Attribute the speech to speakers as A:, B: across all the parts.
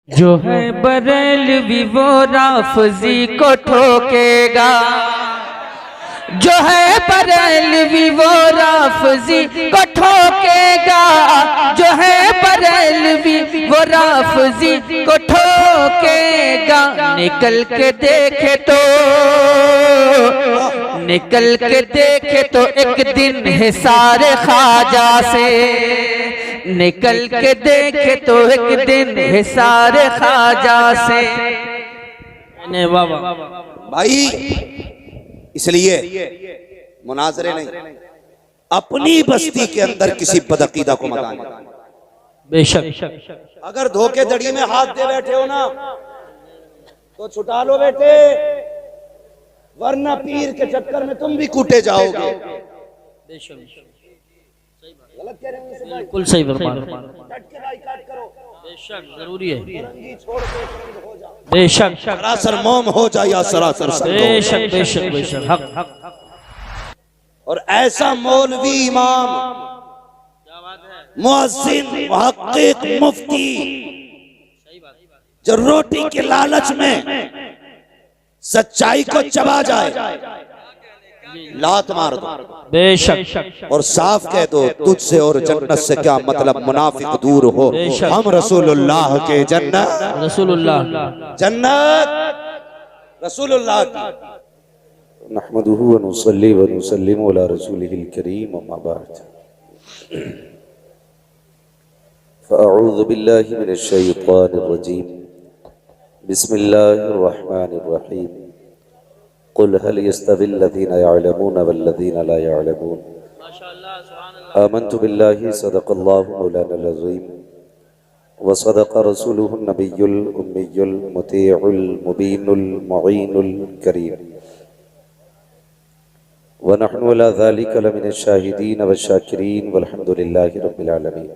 A: जो है बरेलवी वो राफजी को ठोकेगा, जो है बरेलवी वो राफजी को ठोकेगा, जो है बरेलवी वो राफजी को ठोकेगा। निकल के देखे तो, निकल के देखे तो एक दिन हिसार ख्वाजा से, निकल के देखे तो एक दिन हिसार ख्वाजा से।
B: भाई इसलिए मुनाजरे नहीं, अपनी बस्ती के अंदर किसी बदअकीदा को मत आने।
A: बेशक
B: अगर धोखेधड़ी में हाथ दे बैठे हो ना तो छुटा लो बेटे, वरना पीर के चक्कर में तुम भी कूटे जाओगे। गलत कह रहे हो,
A: बिल्कुल सही फरमा।
B: बेशक
A: जरूरी है, बेशक
B: सरासर मोम हो जाए या सरासर
A: बेशक बेशक बेशक हक।
B: और ऐसा मौलवी इमाम मुअज्जिन मुहक्किक मुफ्ती जो रोटी के लालच में सच्चाई को चबा जाए, लात मार दो
A: बेशक
B: और साफ कह दो तुझसे और जन्नत से क्या मतलब, मुनाफिक दूर हो, हम रसूलुल्लाह के जन्नत,
A: रसूलुल्लाह
B: जन्नत रसूलुल्लाह की। नहमदुहु व नुसल्ली व नुसल्लिमु अला रसूलिहिल करीम, अम्मा बाद। फ़अऊज़ु बिल्लाहि मिनश शैतानिर रजीम, बिस्मिल्लाहिर रहमानिर रहीम। कुल हल यस्तविल्लज़ीना यअलमून वल्लज़ीना ला यअलमून। आमन्तु बिल्लाहि सदक़ल्लाहु मौलानल अज़ीम व सदक़ रसूलुहुन नबियुल उम्मियुल मुतीउल मुबीनुल मुईनुल करीम व नहनु अला ज़ालिका लमिनश शाहिदीन व शाकिरीन वल्हम्दुलिल्लाहि रब्बिल आलमीन।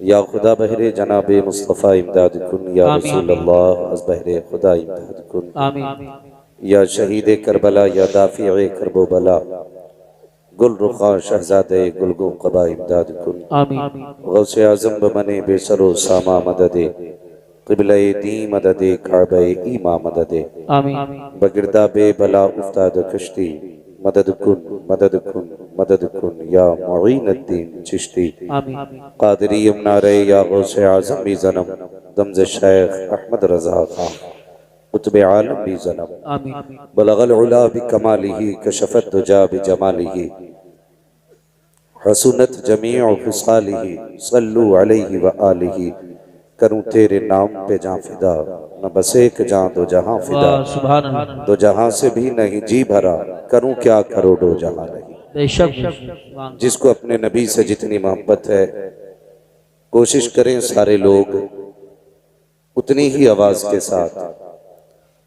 B: या खुदा बहरे जनाबे मुस्तफ़ा इमदाद कुन, या रसूल अल्लाह अज़ बहरे खुदा इमदाद कुन, आमीन। या शहीद करबला, या दाफ़िए करबो बला, गुल रुखा शहज़ादे गुलगो क़बा इमदाद कुन, आमीन। गौसे आज़म बमने बेसरो सामा मददे, क़िबले दी मददे, काबे ईमा मददे, आमीन। बगिरदा बे बला उफ्ताद कश्ती, मदद कुन मदद कुन मदद कुन, या मुईनुद्दीन चिश्ती, आमीन। क़ादिरी यमुनारे, या गौसे आज़म भी ज़नम, दमज़ शेख अहमद रज़ा खां, कुतुबे आलम भी ज़नम, आमीन। बलगल उला बिकमालिही, कशफत दुजा बिजमालिही, हसनत जमीउ ख़िसालिही, सल्लु अलैहि व आलिही। करूं तेरे नाम पे जां फिदा, न बस एक जां दो जहां फिदा, सुभान अल्लाह। दो जहां से भी नहीं जी भरा, करूं क्या करोड़ों जहां नहीं।
A: बेशक
B: जिसको अपने नबी से जितनी मोहब्बत है, कोशिश करें सारे लोग उतनी ही आवाज के साथ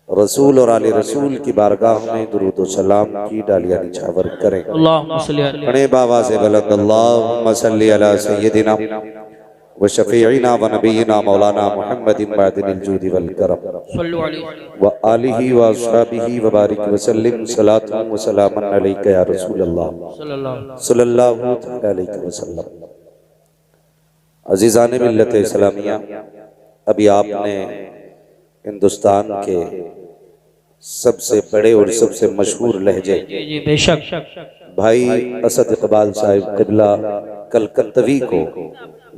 B: रसूल और आले रसूल की बारगाह में दुरूद व सलाम की डालियां निछावर करें। पढ़े बाबा से बुलंद अल्लाहुम्मा सल्ली अला सय्यदिना व शफीईना व नबीना मौलाना मुहम्मदिन बादिल जूदी वल करम व आलिही व अस्हाबिही व बारिक व सल्लिम सलातन व सलामन अलैका या रसूल अल्लाह सल्लल्लाहु तआला अलैहि वसल्लम। अजीज़ान मिल्लत इस्लामिया, अभी आपने हिंदुस्तान के सबसे बड़े और सबसे मशहूर लहजे
A: बेशक
B: भाई असद इकबाल साहिब क़िबला कलकत्तवी को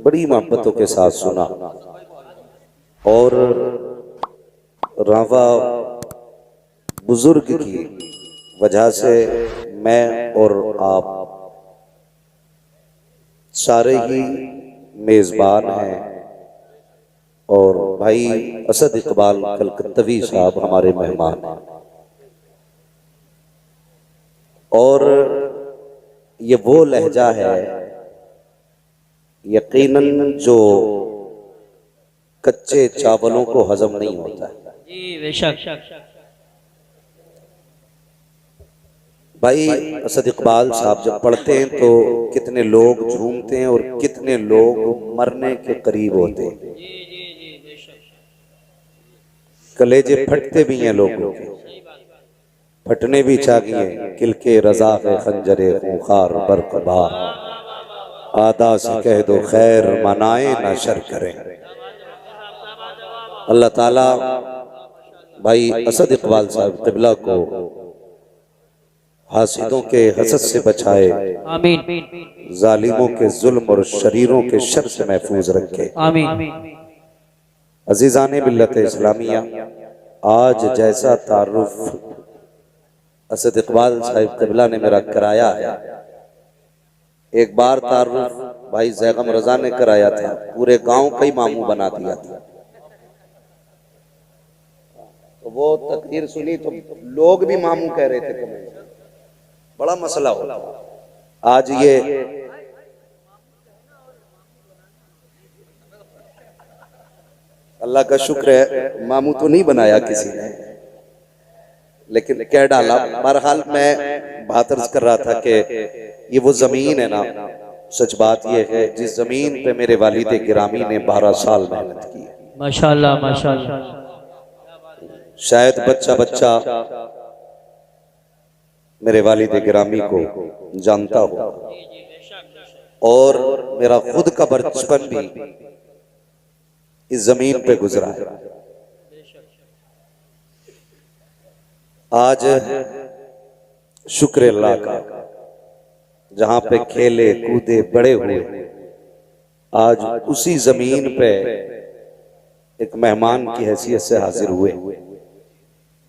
B: बड़ी मोहब्बतों के साथ सुना, और रावा बुजुर्ग की वजह से मैं और आप सारे ही मेज़बान हैं, और भाई असद इकबाल कलकत्तवी साहब हमारे मेहमान हैं। और ये वो लहजा है यकीनन जो कच्चे चावलों को हजम नहीं होता है।
A: जी बेशक
B: भाई असद इकबाल साहब जब पढ़ते हैं तो कितने लोग झूमते हैं और कितने लोग मरने के करीब होते हैं। कलेजे फटते भी हैं लोगों के, फटने भी चाहिए। किलके रजा के खंजरे खूंखार बरकबार, आदा से कह दो खैर मनाए ना शर करें। अल्लाह ताला भाई असद इकबाल साहब क़िबला को हासिदों के हसद से बचाए,
A: आमीन
B: जालिमों के जुल्म और शरीरों के शर से महफूज रखे।
A: आमीन।
B: अजीज़ाने मिल्लत इस्लामिया, आज जैसा तारुफ असद इकबाल साहब क़िबला ने मेरा कराया है, एक बार तारुफ भाई ज़ैगम रजा ने कराया था, पूरे गांव का ही मामू बना दिया था। तो वो तकरीर सुनी तो लोग भी मामू कह रहे थे, कमेंट बड़ा मसला होता। आज ये अल्लाह का शुक्र है मामू तो नहीं बनाया किसी ने, लेकिन कह डाला। बहरहाल मैं बात अर्ज कर रहा था कि ये वो जमीन है ना, सच बात ये है जिस जमीन पे मेरे वालिद गिरामी ने 12 साल मेहनत की है।
A: माशाल्लाह माशाल्लाह।
B: शायद बच्चा बच्चा मेरे वालिद गिरामी को जानता हो, और मेरा खुद का बचपन भी इस जमीन पे गुजरा है। आज शुक्र अल्लाह का, जहां पे खेले कूदे बड़े हुए, आज उसी जमीन पे एक मेहमान की हैसियत से हाजिर हुए,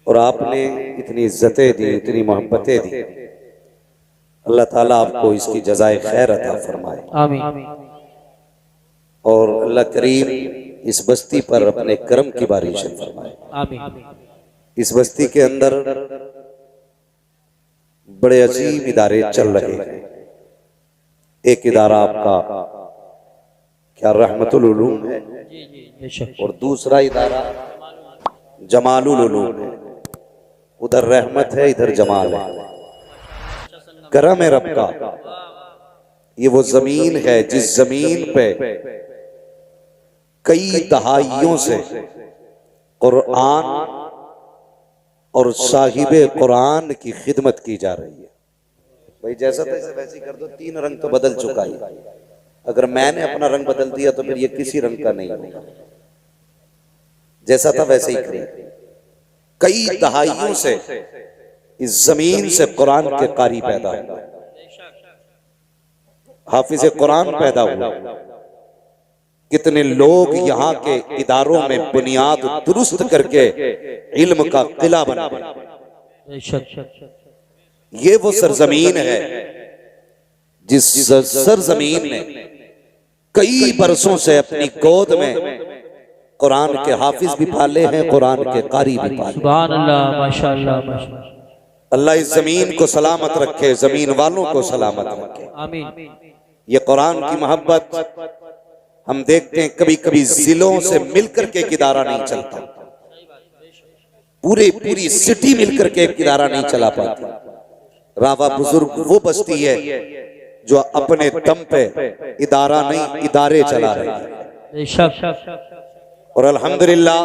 B: और आपने इतनी इज्जतें दी, इतनी मोहब्बतें दी। अल्लाह ताला आपको इसकी जज़ाए खैर अता फरमाए।
A: आमीन।
B: और अल्लाह करीम इस बस्ती पर अपने करम की बारिश फरमाए।
A: आमीन।
B: इस बस्ती के अंदर बड़े अजीम इदारे चल रहे हैं। एक इदारा आपका क्या रहमतुल उलूम है, और दूसरा इदारा जमालुल उलूम है। उधर रहमत है, इधर जमाल है। करम है रब का। ये वो जमीन है जिस जमीन पे कई दहाइयों से कुरान और साहिबे कुरान की खिदमत की जा रही है। भाई जैसा तैसे वैसी कर दो, 3 रंग तो बदल चुका है। अगर मैंने अपना रंग बदल दिया तो फिर ये किसी रंग का नहीं होगा। जैसा था वैसे ही करें। कई दहाइयों से इस जमीन से कुरान के कारी पैदा हुए, हाफिज कुरान पैदा हुआ। कितने लोग यहाँ के इदारों में बुनियाद दुरुस्त करके इल्म का किला बना गए। ये वो सरजमीन है जिस सरजमीन ने कई बरसों से अपनी गोद में कुरान के हाफिज भी पाले हैं, कुरान के कारी भी पाले।
A: सुभान अल्लाह माशाल्लाह माशाल्लाह।
B: अल्लाह इस जमीन को सलामत रखे, जमीन वालों को सलामत रखे।
A: आमीन।
B: ये कुरान की मोहब्बत हम देखते हैं कभी कभी जिलों से मिलकर के एक इदारा नहीं चलता, पूरी सिटी मिलकर के एक इदारा नहीं चला पाती। रावा बुजुर्ग वो बस्ती है जो अपने दम पे इदारा नहीं इदारे चला रही है। और अल्हम्दुलिल्लाह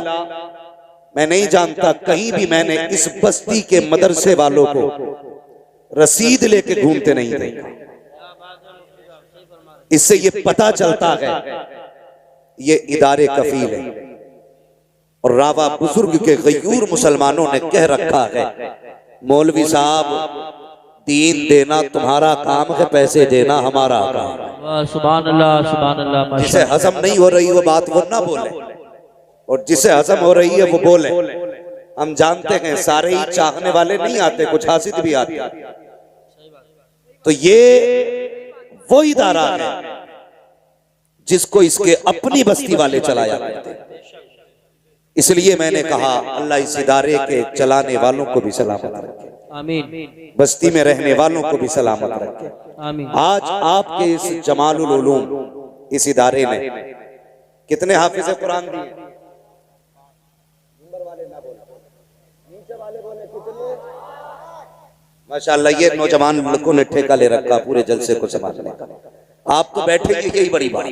B: मैं नहीं जानता कहीं भी मैंने इस बस्ती के मदरसे वालों को रसीद लेके घूमते नहीं देखा। इससे ये पता चलता है ये इदारे कफील है। और रावा बुजुर्ग के गयूर मुसलमानों ने कह रखा है, मौलवी साहब दीन देना तुम्हारा काम है, पैसे देना हमारा काम है।
A: सुभान अल्लाह सुभान अल्लाह।
B: जिसे हजम नहीं हो रही वो बात वो ना बोले, और जिसे हजम हो रही है वो बोले। हम जानते हैं सारे ही चाहने वाले नहीं आते, कुछ हासिद भी आते। तो ये वो इदारा है जिसको इसके अपनी बस्ती वाले चलाया करते। इसलिए मैंने कहा अल्लाह इस इदारे के चलाने वालों को भी सलामत रखे,
A: आमीन।
B: बस्ती में रहने वालों को भी सलामत रखे,
A: आमीन।
B: आज आपके इस जमालुल उलूम इस इदारे ने कितने हाफिज कुरान दिए? माशाअल्लाह ये नौजवान लड़कों ने ठेका ले रखा पूरे जलसे को संभालने का। आप तो बैठे ही यही बड़ी बात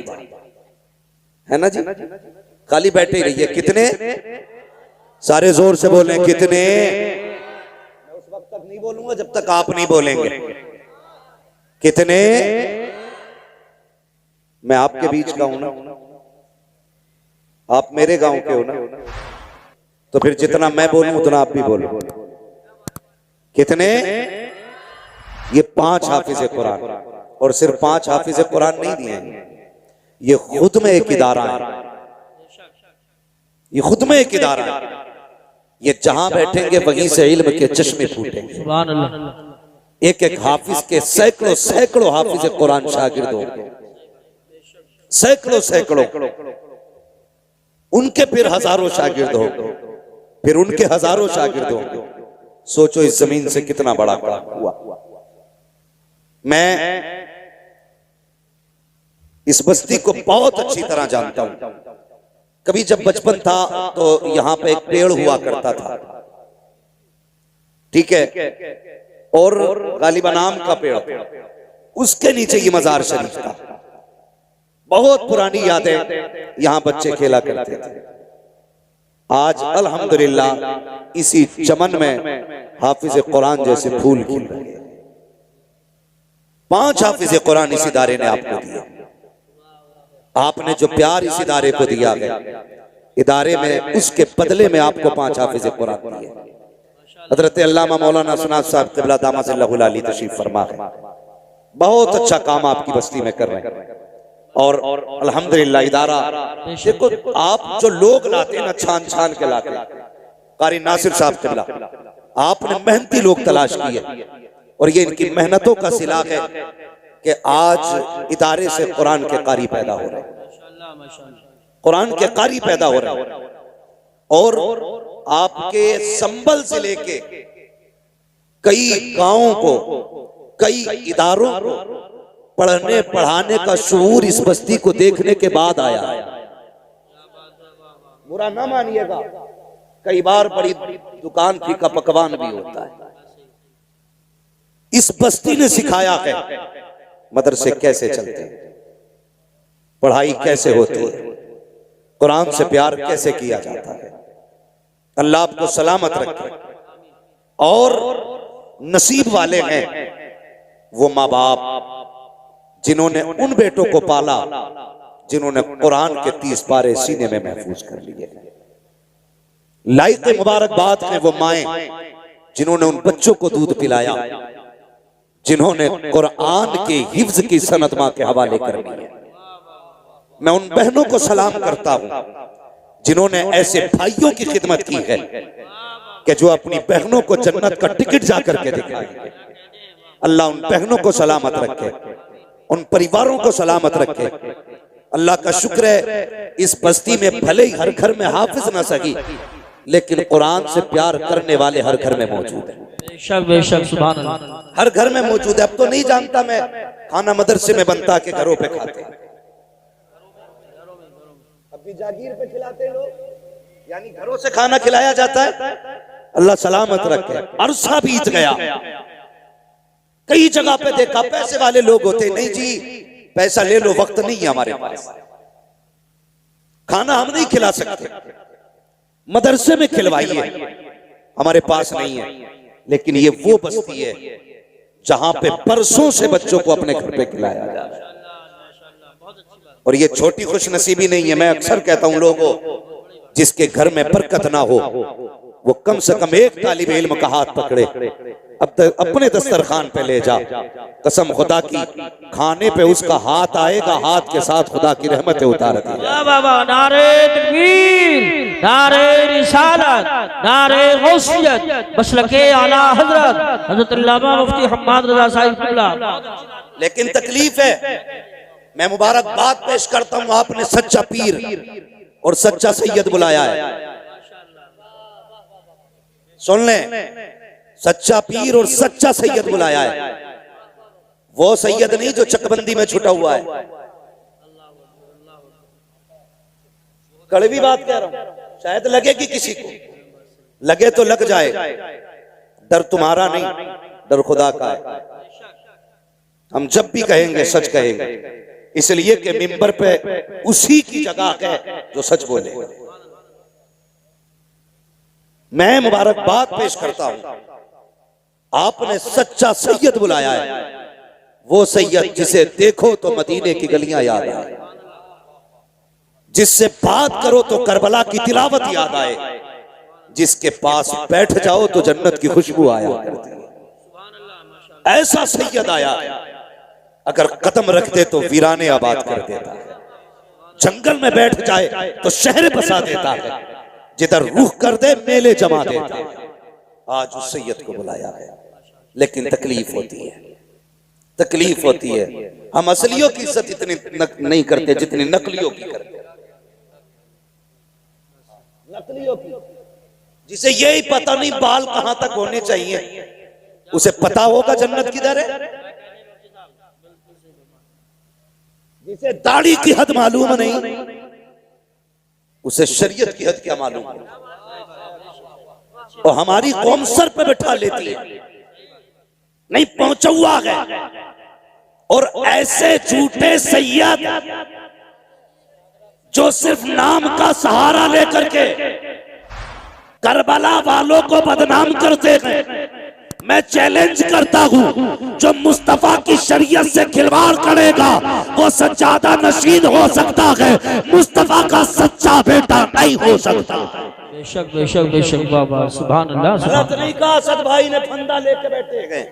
B: है ना जी, खाली बैठे ही रहिए। कितने? सारे जोर से बोले कितने। मैं उस वक्त तक नहीं बोलूंगा जब तक आप नहीं बोलेंगे। कितने? मैं आपके बीच का हूं ना, आप मेरे गांव के हो ना, तो फिर जितना मैं बोलूं उतना आप भी बोलो। कितने? ये 5 हाफिज कुरान, और सिर्फ 5 हाफिज कुरान नहीं दिए, ये खुद में एक इदारा है, ये खुद में एक इदारा है। ये जहां बैठेंगे वहीं से इल्म के चश्मे फूटेंगे। सुभान अल्लाह। एक एक हाफिज के सैकड़ों सैकड़ों हाफिज कुरान शागिर्द होंगे, सैकड़ों सैकड़ों, उनके फिर हजारों शागिर्द होंगे, फिर उनके हजारों शागिर्द होंगे। सोचो इस जमीन से कितना बड़ा काम हुआ। मैं इस बस्ती को बहुत अच्छी तरह जानता हूं। कभी जब बचपन था तो यहां पे एक पेड़ हुआ करता था, ठीक है, और गालिबा नाम का पेड़, उसके नीचे ये मजार शरीफ था। बहुत पुरानी यादें, यहां बच्चे खेला करते थे। आज अल्हम्दुलिल्लाह इसी चमन में हाफिज कुरान जैसे फूल खिल रहे हैं। 5 हाफिज कुरान इस इदारे ने आपको दिया। आपने जो प्यार इस इदारे को दिया है, इदारे में उसके बदले में आपको 5 हाफिज कुरान दिए। हजरत अल्लामा मौलाना सुनाद साहब क़िबला दामतल्लाहु अलैहि तशरीफ फरमा है। बहुत अच्छा काम आपकी बस्ती में कर रहे हैं, और अल्हम्दुलिल्लाह इदारा, देखो आप जो लोग लाते हैं ना, छान छान के लाते हैं। कारी नासिर साहब क़िबला, आपने मेहनती लोग तलाश किए, और ये इनकी मेहनतों का सिला है कि आज इदारे से कुरान के कारी पैदा हो रहे हैं, कुरान के कारी पैदा हो रहे हैं। और आपके संबल से लेके कई गांवों को, कई इदारों को पढ़ने पढ़ाने का शऊर इस बस्ती को देखने के बाद आया। बुरा ना मानिएगा, कई बार बड़ी दुकान फीका पकवान भी होता है। इस बस्ती ने सिखाया है मदरसे कैसे चलते हैं, पढ़ाई कैसे होती है, कुरान से प्यार कैसे किया जाता है। अल्लाह आपको सलामत रखे। और नसीब वाले हैं वो माँ बाप जिन्होंने उन बेटों को पाला जिन्होंने कुरान के 30 पारे सीने में महफूज कर लिए। लाइक मुबारकबाद हैं वो माएं जिन्होंने उन बच्चों को दूध पिलाया, जिन्होंने कुरान के हिफ्ज की सनद मां के हवाले कर दी है। मैं उन बहनों को सलाम करता हूं जिन्होंने ऐसे भाइयों की खिदमत की है कि जो अपनी बहनों को जन्नत का टिकट जाकर के दिखाएंगे। अल्लाह उन बहनों को सलामत रखे, उन परिवारों को सलामत रखे। अल्लाह का शुक्र है इस बस्ती में भले ही हर घर में हाफिज ना सही, लेकिन कुरान से प्यार करने वाले हर घर में मौजूद है।
A: बेशक सुभान अल्लाह,
B: हर घर में मौजूद है। अब तो नहीं जानता मैं, खाना मदरसे में बनता के घरों पे खाते हैं, अभी जागीर पे खिलाते हैं लोग, यानी घरों से खाना खिलाया जाता है। अल्लाह सलामत रखे। अरसा बीत गया, कई जगह पे देखा पैसे वाले लोग होते, नहीं जी पैसा ले लो, वक्त नहीं है हमारे पास, खाना हम नहीं खिला सकते, मदरसे में खिलवाइए, हमारे पास नहीं है। लेकिन ये वो बस्ती है जहां पे बरसों से बच्चों को अपने घर पे खिलाया जा रहा है। और ये छोटी खुशनसीबी नहीं है। मैं अक्सर कहता हूं लोगों, जिसके घर में बरकत ना हो वो कम से कम एक तालिब इल्म का हाथ पकड़े, अब तक अपने दस्तरखान पे ले जा। कसम खुदा की, खाने पे उसका हाथ आएगा, हाथ के साथ खुदा की रहमतें उतार दी।
A: नारे तकबीर, नारे रिसालत, नारे गौसियत, मसलके आला हजरत हजरत अल्लामा मुफ्ती हम्माद रजा साहिब क़िबला।
B: लेकिन तकलीफ है, मैं मुबारकबाद पेश करता हूं, आपने सच्चा पीर और सच्चा सैयद बुलाया है। सुन लें, सच्चा पीर और सच्चा सैयद बुलाया है। वो सैयद नहीं जो चकबंदी में छुटा हुआ है। कड़वी बात कह रहा हूं, शायद लगेगी किसी को, लगे तो लग जाए। डर तुम्हारा नहीं, डर खुदा का है। हम जब भी कहेंगे सच कहेंगे, इसलिए कि मिंबर पे उसी की जगह है जो सच बोले। मैं मुबारकबाद पेश करता हूं, आपने सच्चा सैयद बुलाया है। वो सैयद जिसे देखो तो मदीने की गलियां याद आए, जिससे बात करो तो करबला की तिलावत याद आए, जिसके पास बैठ जाओ तो जन्नत की खुशबू आया करती है। ऐसा सैयद आया, अगर कदम रखते तो वीराने आबाद कर देता है, जंगल में बैठ जाए तो शहर बसा देता है, जिधर रूह कर दे मेले जमा देता है। आज उस सैयद को बुलाया है, लेकिन तकलीफ होती है, तकलीफ होती है। हम असलियों की इज्जत इतनी नहीं करते जितनी नकलियों की करते। नकलियों की, जिसे यही पता नहीं बाल कहां तक होने चाहिए, उसे पता होगा जन्नत किधर है। जिसे दाढ़ी की हद मालूम नहीं, उसे शरीयत की हद क्या मालूम है। और हमारी कौम सर पे बैठा लेती है, नहीं पहुंचा हुआ है। और ऐसे झूठे सैयद जो सिर्फ नाम का सहारा लेकर के करबला वालों को बदनाम करते हैं, मैं चैलेंज करता हूं, जो मुस्तफा की शरीयत से खिलवाड़ करेगा वो सज्जादा नशीद हो सकता है, मुस्तफा का सच्चा बेटा नहीं हो सकता।
A: बेशक बेशक बेशक बाबा, सुभान अल्लाह।
B: गलत नहीं कहा, असद भाई ने फंदा लेके बैठे गए,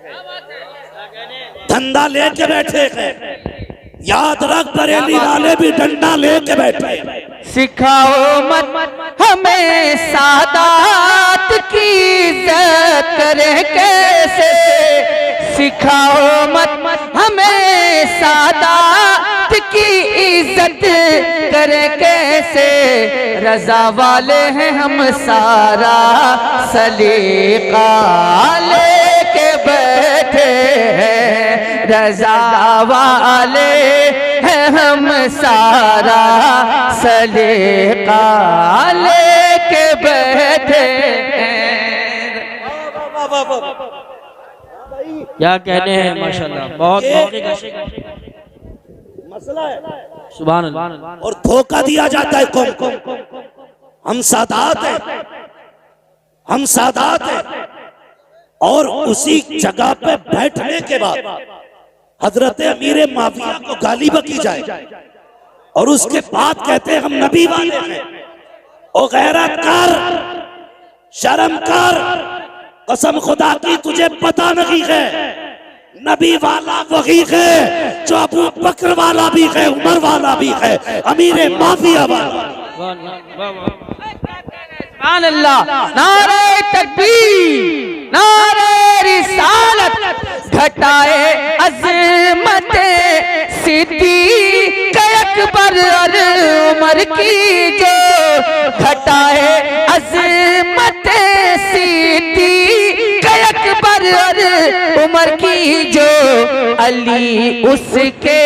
B: धंधा लेके बैठे गए। याद रख, बरेली वाले भी डंडा लेके बैठे।
A: सिखाओ मत हमें सादात की इज्जत करे कैसे, सिखाओ मत हमें सादात की इज्जत करे कैसे। रजा वाले हैं हम, सारा सलीका लेके बैठे हैं, रजा वाले हैं हम, सारा सलीका लेके बैठे हैं। क्या कहने हैं, माशाल्लाह, बहुत
B: मसला है,
A: सुभान अल्लाह।
B: और धोखा दिया जाता है कौम को। हम सादात हैं, हम सादात हैं, और उसी जगह पे बैठने के बाद हजरत अमीर माफिया को गाली बकी जाए, और उसके बाद कहते हैं हम नबी वाले हैं। ओ गैरत कर, शर्म कर, कसम खुदा की तुझे पता नहीं है, नबी वाला वही है जो अबू बकर वाला भी है, उमर वाला भी है, अमीर माफिया वाला।
A: सुभान अल्लाह। नारे तकबीर, नारे रिसालत, घटाए अज़मत सिद्दीक़ अकबर और उमर की जो, घटाए अज़मत सिद्दीक़ अकबर और उमर की जो। अली उसके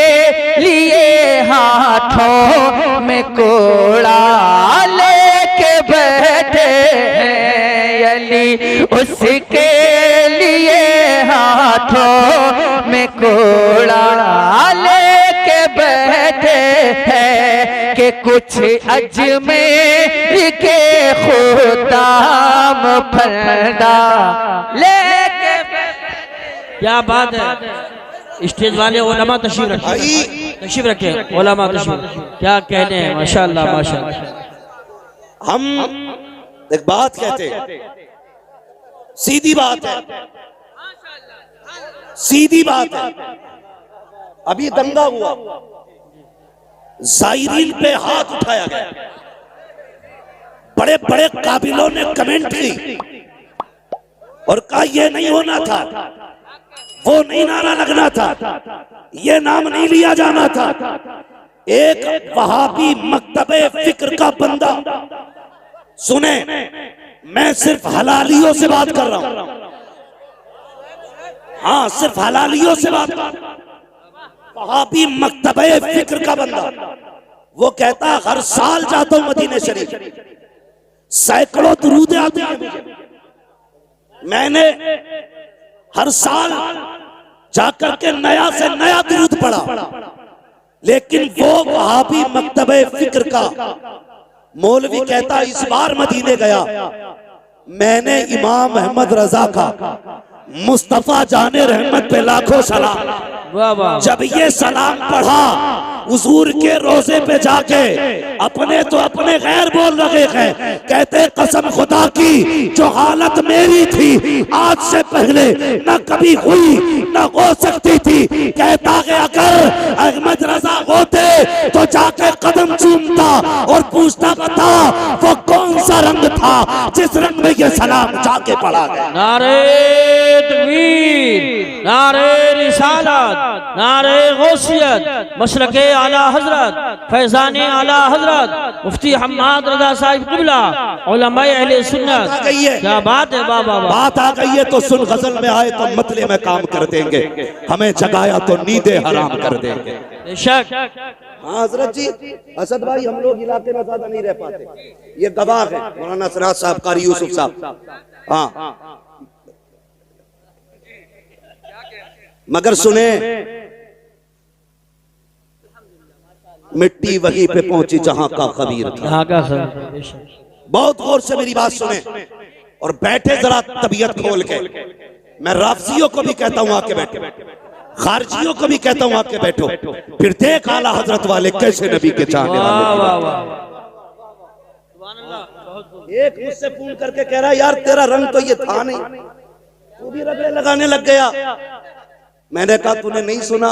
A: लिए हाथों में कोड़ा लेके बैठे हैं, अली उसके लिए हाथों में कोड़ा लेके बैठे हैं, कि कुछ अजमेर के खुदाम फरदा लेके। क्या बात है, स्टेज वाले उलमा तशरीफ रखे, तशरीफ रखे उलमा तशरीफ। क्या कहने हैं, माशाल्लाह माशाल्लाह।
B: हम एक बात कहते हैं, सीधी बात है, सीधी बात है। अभी दंगा हुआ, जायरीन पे हाथ उठाया गया, बड़े बड़े काबिलों ने कमेंट की और कहा यह नहीं होना था, वो नहीं नारा लगना था, ये नाम नहीं लिया जाना था। एक वहाबी मकतबे फिक्र का बंदा, सुने, मैं सिर्फ हलालियों से बात कर रहा हूं, हाँ सिर्फ हलालियों से बात कर रहा हूं। वहाबी मकतबे फिक्र का बंदा, वो कहता हर साल जाता हूं मदीने शरीफ, सैकड़ों दुरूद आते हैं मुझे, मैंने हर साल जाकर के नया से नया दुरूद पढ़ा, लेकिन वो वहाबी मकतबे फिक्र का मौलवी कहता इस बार मदीने गया, मैंने इमाम अहमद रजा का मुस्तफा जाने रहमत पे लाखों सलाम
A: वाह वाह।
C: जब ये सलाम पढ़ा हुजूर के रोजे पे जाके अपने तो अपने गैर बोल रहे हैं, कहते कसम खुदा की जो हालत मेरी थी आज से पहले न कभी हुई न हो सकती थी। कहता है अगर अहमद रजा होते तो जाके कदम चूमता और पूछता बता वो कौन सा रंग था जिस रंग में ये सलाम जाके पढ़ा गया।
A: नारे तकबीर, नारे रिसालत, नारे गौसियत, मसलके आला हजरत, फैजाने आला हजरत मुफ्ती हम्माद रजा साहिब क़िबला, उलमाए अहले सुन्नत। क्या बात है, वाह वाह वाह।
C: बात आ गई है तो सुन, गजल में आए तो मतले में काम कर देंगे, हमें जगाया तो नींदें हराम कर देंगे।
A: बेशक।
C: हाँ हजरत जी, असद भाई हम लोग इलाके में ज्यादा नहीं रह पाते, ये गवाह है मौलाना सराज साहब, कारी यूसुफ साहब। हाँ मगर सुने, मिट्टी वहीं पे पहुंची जहां का खबीर था।
A: यहाँ का खबीर।
C: बहुत गौर से मेरी बात सुने और बैठे जरा तबीयत खोल के। मैं राफजियों को भी कहता हूं आके बैठो, खारजियों को भी कहता हूं आके बैठो, फिर देख आला हजरत वाले कैसे नबी के चाहने वाले। एक मुझसे फोन करके कह रहा है यार तेरा रंग तो ये था नहीं, तू भी रगड़े लगाने लग गया। मैंने कहा तूने नहीं सुना,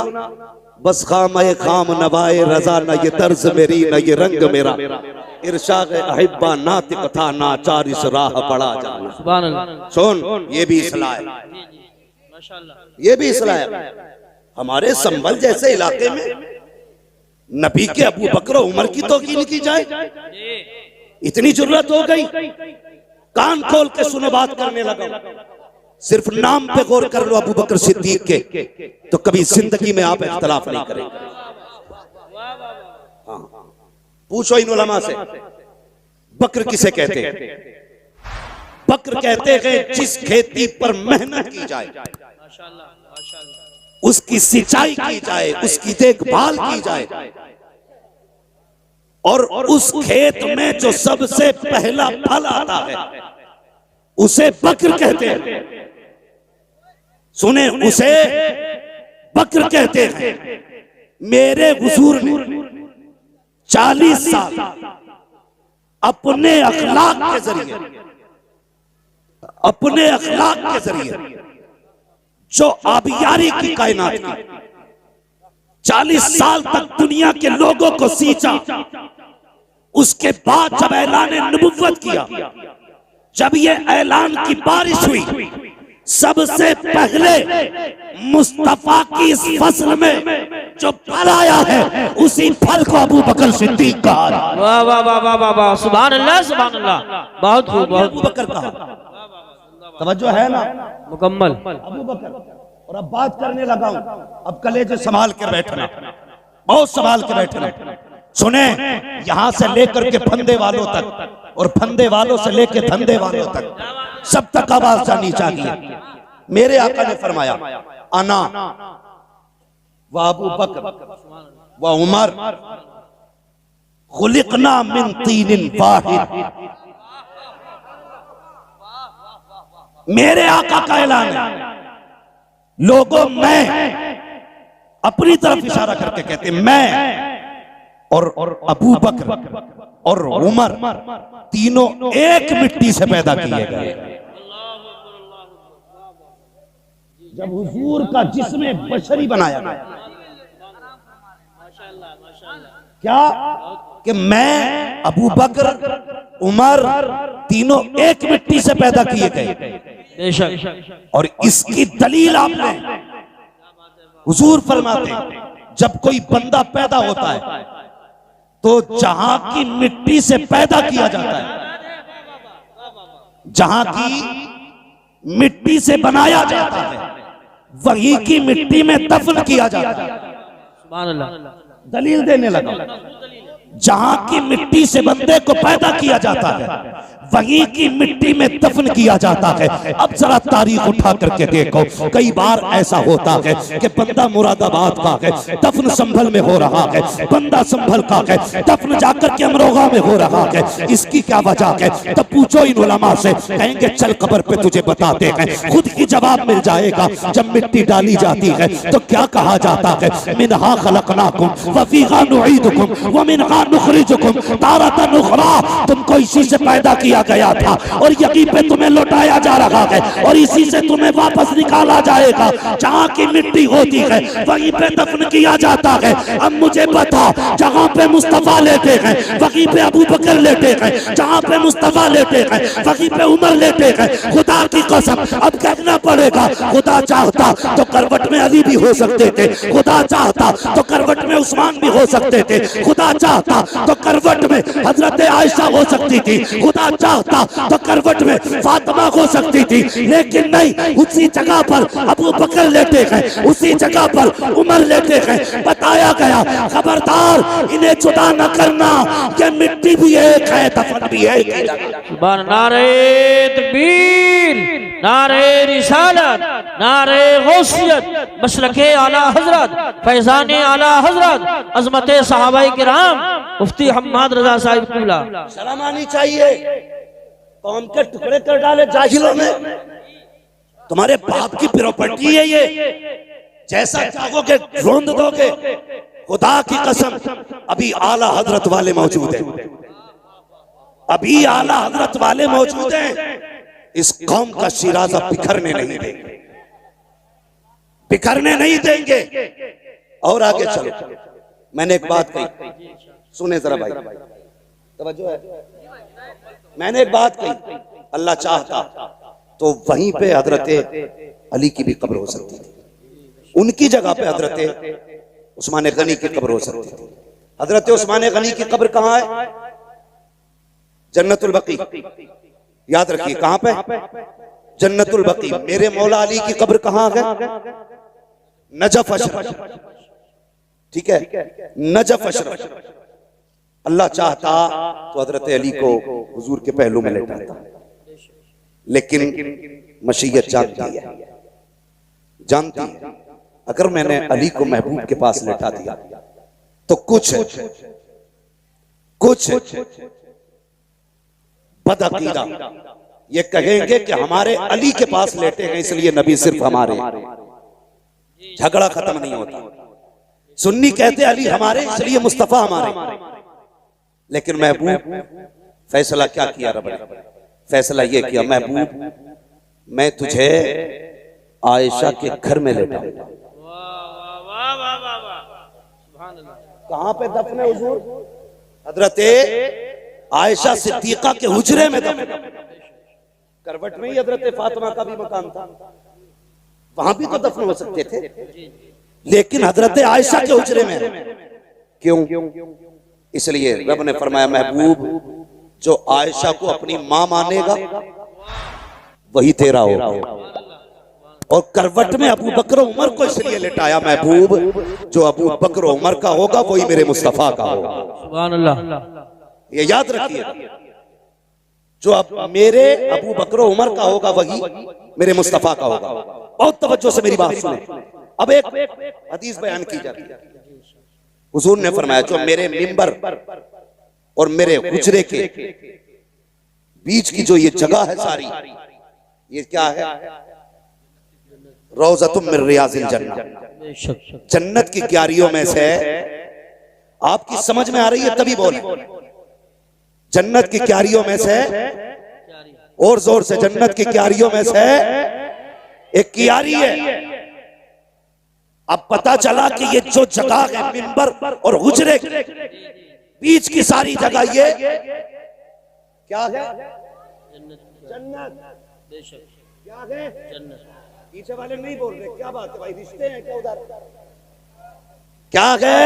C: बस खाम नवाए रजा, न ये तर्ज मेरी न ये रंग मेरा, इरशाद अहिब्बा नातिक था नाचार इस राह पड़ा जाना।
A: सुभान अल्लाह।
C: सुन, ये भी इस्लाह है, ये भी इस्लाह है। हमारे संभल जैसे इलाके में नबी के अबू बकर उमर की तौकील की जाए, इतनी जरूरत हो गई। कान खोल के सुनो, बात करने लगा। सिर्फ नाम पे गौर कर लो अबू बकर सिद्दीक के, तो कभी जिंदगी में आप इख्तलाफ नहीं करेंगे। हाँ, पूछो इन उलमा से बकर किसे कहते हैं? बकर कहते हैं जिस खेती पर मेहनत की जाए, उसकी सिंचाई की जाए, उसकी देखभाल की जाए, और उस खेत में जो सबसे पहला फल आता है उसे बकर कहते हैं। सुने, उसे बकर कहते हैं। मेरे हुजूर ने 40 साल अपने अखलाक के जरिए, अपने अखलाक के जरिए जो आबियारी की कायनात की, 40 साल तक दुनिया के लोगों को सींचा। उसके बाद जब ऐलान नबुव्वत किया, जब ये ऐलान की बारिश हुई, सबसे पहले मुस्तफा की इस फसल में जो फल आया है उसी फल को अबू बकर सिद्दीक कहा।
A: वाह वाह वाह वाह वाह वाह, सुभान अल्लाह सुभान अल्लाह। बहुत खूब, बहुत
C: अबू बकर कहा। तवज्जो है ना?
A: मुकम्मल।
C: अबू बकर। और अब बात करने लगा हूं, अब कलेजे संभाल कर बैठना, बहुत संभाल के बैठना। सुने, यहां से लेकर के फंदे वालों तक और फंदे वालों से लेकर धंधे वालों तक सब तक आवाज जानी चाहिए। मेरे आका ने फरमाया, अना व अबू बकर व उमर खुलिकना मिन तीनिन वाहिद। मेरे आका का ऐलान है। लोगों, मैं अपनी तरफ इशारा करके कहते, मैं और अबू बकर और उमर तीनों एक मिट्टी से पैदा किए गए। जब हुजूर का जिस्म बशरी बनाया गया, क्या कि मैं, अबू बकर, उमर तीनों एक मिट्टी से पैदा किए गए। और इसकी दलील आपने, हुजूर फरमाते जब कोई बंदा पैदा होता है तो जहां की मिट्टी से पैदा किया जाता है, जहां की मिट्टी से बनाया जाता है, वही की मिट्टी में दफन किया जाता है।
A: सुभान अल्लाह।
C: दलील देने लगा। जहां की मिट्टी से बंदे को पैदा किया जाता है वहीं की मिट्टी में दफन किया जाता है। अब जरा तारीख उठा करके देखो, कई बार ऐसा होता है कि बंदा मुरादाबाद का है, दफन संभल में हो रहा है, बंदा संभल का है, दफन जाकर के अमरोहा में हो रहा है। इसकी क्या वजह है? तब पूछो इन उलमा से, कहेंगे चल कब्र पे तुझे बताते हैं, खुद ही जवाब मिल जाएगा। जब मिट्टी डाली जाती है तो क्या कहा जाता है? मिनहा खलकनाकुम व फीहा नुईदुकुम व मिनहा नुखरिजुकुम तारतन उखरा। तुमको इसी से पैदा किया गया था और यहीं पे तुम्हें लौटाया जा रहा है और इसी से तुम्हें वापस निकाला जाएगा। जहां की मिट्टी होती है वहीं पे दफन किया जाता है। अब मुझे बता, जहां पे मुस्तफा लेटे हैं वहीं पे अबू बकर लेटे हैं, जहां पे मुस्तफा लेटे हैं वहीं पे उमर लेटे हैं। खुदा की कसम अब कहना पड़ेगा, खुदा चाहता तो करवट में अली भी हो सकते थे, खुदा चाहता तो करवट में उस्मान भी हो सकते थे, खुदा चाहता तो करवट में हजरत आयशा हो सकती थी, खुदा चाहता तो करवट में फातिमा हो सकती थी। लेकिन नहीं, उसी जगह पर अबू बकर लेटे हैं, उसी जगह पर उमर लेटे हैं। बताया गया खबरदार इन्हें जुदा न करना, ये मिट्टी भी एक है, दफन भी एक है।
A: नारे तकबीर, नारे रिसालत, नारे गौसियत, मसलके आला हजरत, फैजाने आला हजरत, अजमत सहाबाए किराम, मुफ्ती हम्माद रजा साहिब क़िबला।
C: शर्म आनी चाहिए, कौम के टुकड़े कर डाले जाहिलों में। तुम्हारे बाप की प्रॉपर्टी है ये, जैसा चाहोगे रोंद दोगे। खुदा की कसम अभी आला हजरत वाले मौजूद हैं, अभी आला हजरत वाले मौजूद हैं। इस कौम का शिराजा बिखरने नहीं देंगे, बिखरने नहीं देंगे। और आगे चलो, मैंने एक बात कही, सुने जरा भाई, तवज्जो है। मैंने एक बात कही, अल्लाह चाहता तो वहीं पे हजरत अली की भी कब्र हो सकती थी, उनकी जगह पे हजरत उस्मान गनी की कब्र हो सकती थी। हजरत उस्मान गनी की कब्र कहाँ है? जन्नतुल बकी, याद रखिए कहां पे? जन्नतुल बकी। मेरे मौला अली की कब्र कहां है? नजफ अशरफ, ठीक है, नजफ अशरफ। अल्लाह चाहता तो हजरत अली को हुजूर के पहलू में लेटाता, लेकिन मशीयत जानती है, जानती है अगर मैंने अली को महबूब के पास लेटा दिया तो कुछ बदअकीदा ये कहेंगे कि हमारे अली के पास लेटे हैं इसलिए नबी सिर्फ हमारे। झगड़ा खत्म नहीं होता। सुन्नी कहते अली हमारे इसलिए मुस्तफा हमारे, लेकिन महबूब फैसला क्या किया रब ने? फैसला ये किया, महबूब मैं तुझे आयशा के घर में लेटाऊंगा। कहां पे दफन है हुजूर? हजरत आयशा सिद्दीका के हुजरे में दफन। करवट में ही हजरत फातिमा का भी मकान था, वहां भी तो दफन हो सकते थे, लेकिन हजरत आयशा के हुजरे में। क्यों? इसलिए रब ने फरमाया महबूब जो आयशा को अपनी मां मानेगा वही तेरा होगा। और करवट में अबू बकर उमर को इसलिए लेटाया महबूब जो अबू बकर उमर का होगा वही मेरे मुस्तफा का होगा।
A: सुभान अल्लाह।
C: ये याद रखिए, जो अब मेरे अबू बकर उमर का होगा वही मेरे मुस्तफा का होगा। बहुत तवज्जो से मेरी बात सुने। अब एक हदीस बयान की जाती है, हुजूर ने फरमाया जो मेरे मिंबर और मेरे हुजरे के बीच की जो ये जगह है सारी, ये क्या है? रौज़तुम मिन रियाज़िल जन्नह, जन्नत की क्यारियों में से। आपकी समझ में आ रही है तभी बोले, जन्नत की क्यारियों में से, और जोर से, जन्नत की क्यारियों में से एक क्यारी है। अब पता चला कि ये जो जगह है मिंबर और हुजरे बीच की सारी जगह ये क्या है? जन्नत। क्या है? जन्नत। पीछे वाले नहीं बोल रहे, क्या बात है भाई, रिश्ते हैं क्या उधर? क्या है?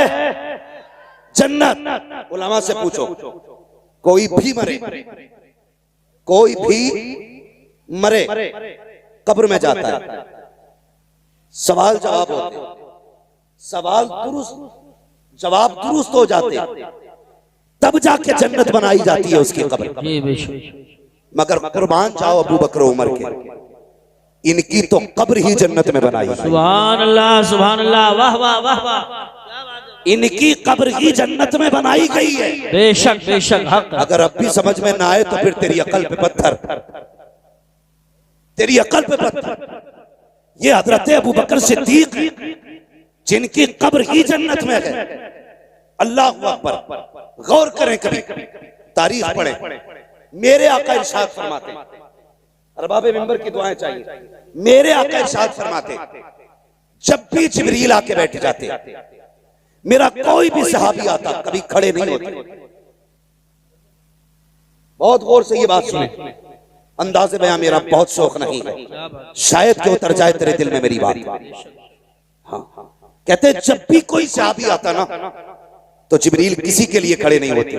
C: जन्नत। उलमा से पूछो, कोई भी मरे, कोई भी मरे कब्र में जाता है, सवाल जवाब होते, सवाल दुरुस्त, जवाब दुरुस्त हो जाते, तब जाके जन्नत बनाई जाती है उसकी कब्र।
A: जी बेशक।
C: मगर कुर्बान जाओ अबू बकर उमर के, इनकी तो कब्र ही जन्नत में बनाई है।
A: सुभान अल्लाह, वाह वाह वाह वाह,
C: इनकी कब्र ही जन्नत में बनाई गई है।
A: बेशक बेशक हक।
C: अगर अब भी समझ में ना आए तो फिर तेरी अकल पे पत्थर, तेरी अकल पे पत्थर। ये हजरत अबू बकर सिद्दीक जिनकी कब्र ही जन्नत में है। अल्लाह अकबर, गौर करें, कभी तारीख पढ़ें। मेरे आका इरशाद फरमाते, अरबाब मिंबर की दुआएं चाहिए। मेरे आका इरशाद फरमाते, जब भी जिब्रील आके बैठ जाते, मेरा कोई भी सहाबी आता कभी खड़े नहीं होते। बहुत गौर से ये बात सुने, अंदाज़े बयां मेरा बहुत शौक नहीं है, शायद कि उतर जाए तेरे दिल में मेरी बात। हाँ, कहते जब भी कोई सहाबी आता ना तो जिब्रील किसी के लिए खड़े नहीं होते।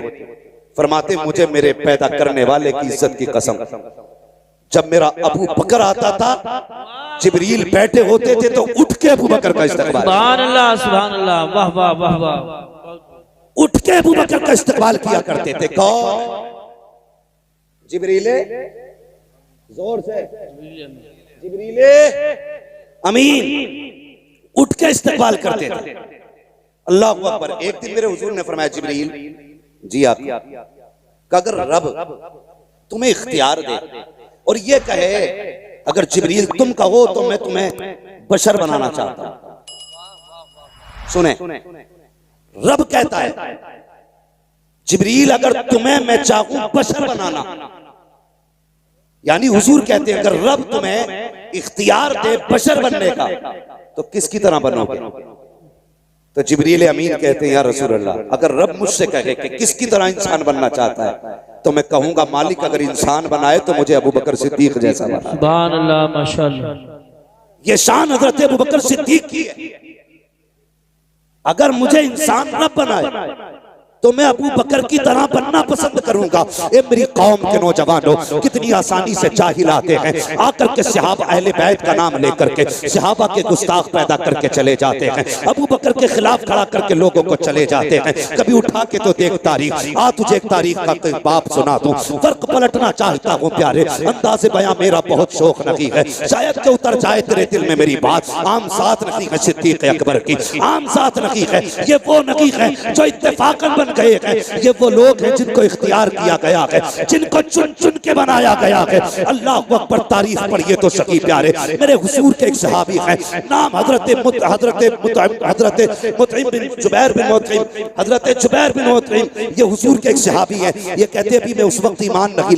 C: फरमाते मुझे मेरे पैदा करने वाले की इज्जत की कसम, जब मेरा अबू बकर आता था जिब्रील बैठे होते थे तो उठ के अबू बकर का इस्तकबाल।
A: सुभान अल्लाह, वाह वाह वाह वाह।
C: उठ के अबू बकर का इस्तकबाल किया करते थे। कौन? जिब्रीले, जोर से, जिब्रीले अमीन उठ के इस्तकबाल करते थे। अल्लाह अकबर। एक दिन मेरे हुजूर ने फरमाया, जिब्रील जी आप, अगर रब तुम्हें इख्तियार दे और ये कहे अगर जिब्रील तुम कहो तो मैं तुम्हें बशर बनाना चाहता हूं। सुने, रब कहता है जिब्रील अगर तुम्हें मैं चाहूं बशर बनाना, यानी हुजूर कहते हैं अगर रब तुम्हें इख्तियार दे बशर बनने का तो किसकी तरह बनोगे? तो जिब्रील अमीन कहते हैं या रसूल अल्लाह, अगर रब मुझसे कहे कि किसकी तरह इंसान बनना चाहता है तो मैं कहूंगा मालिक अगर इंसान बनाए तो मुझे अबू बकर सिद्दीक जैसा बना।
A: सुभान अल्लाह, माशाअल्लाह।
C: ये शान हजरत अबू बकर सिद्दीक की है। अगर मुझे इंसान रब बनाए तो मैं अबू बकर की तरह बनना पसंद करूंगा। ये मेरी कौम के नौजवानों कितनी आसानी से जाहिल आते हैं, आकर के सहाबा अहले बैत का नाम लेकर के सहाबा के गुस्ताख पैदा करके चले जाते हैं, अबू बकर के खिलाफ खड़ा करके लोगों को चले जाते हैं। कभी उठा के तो देख तारीख, आ तुझे एक तारीख का कोई बाप सुना दूं, फर्क पलटना चाहता हूँ प्यारे, अंदाज़े बयां मेरा बहुत शौक नहीं है, शायद के उतर जाए तेरे दिल में मेरी बात। आम साथ नहीं है सिद्दीक अकबर की, आम साथ नहीं है, ये वो नहीं है जो इत्तेफाकन बन गए हैं, ये वो लोग हैं जिनको इख्तियार किया गया है, जिनको चुन चुन के बनाया गया है। अल्लाह अकबर। तारीफ पढ़िए तो सकी प्यारे, मेरे हुजूर के एक सहाबी हैं, नाम हजरत मुतइम बिन जुबैर बिन मुतइम, हजरत जुबैर बिन मुतइम, ये हुजूर के एक सहाबी हैं। ये कहते भी मैं उस वक्त ईमान नहीं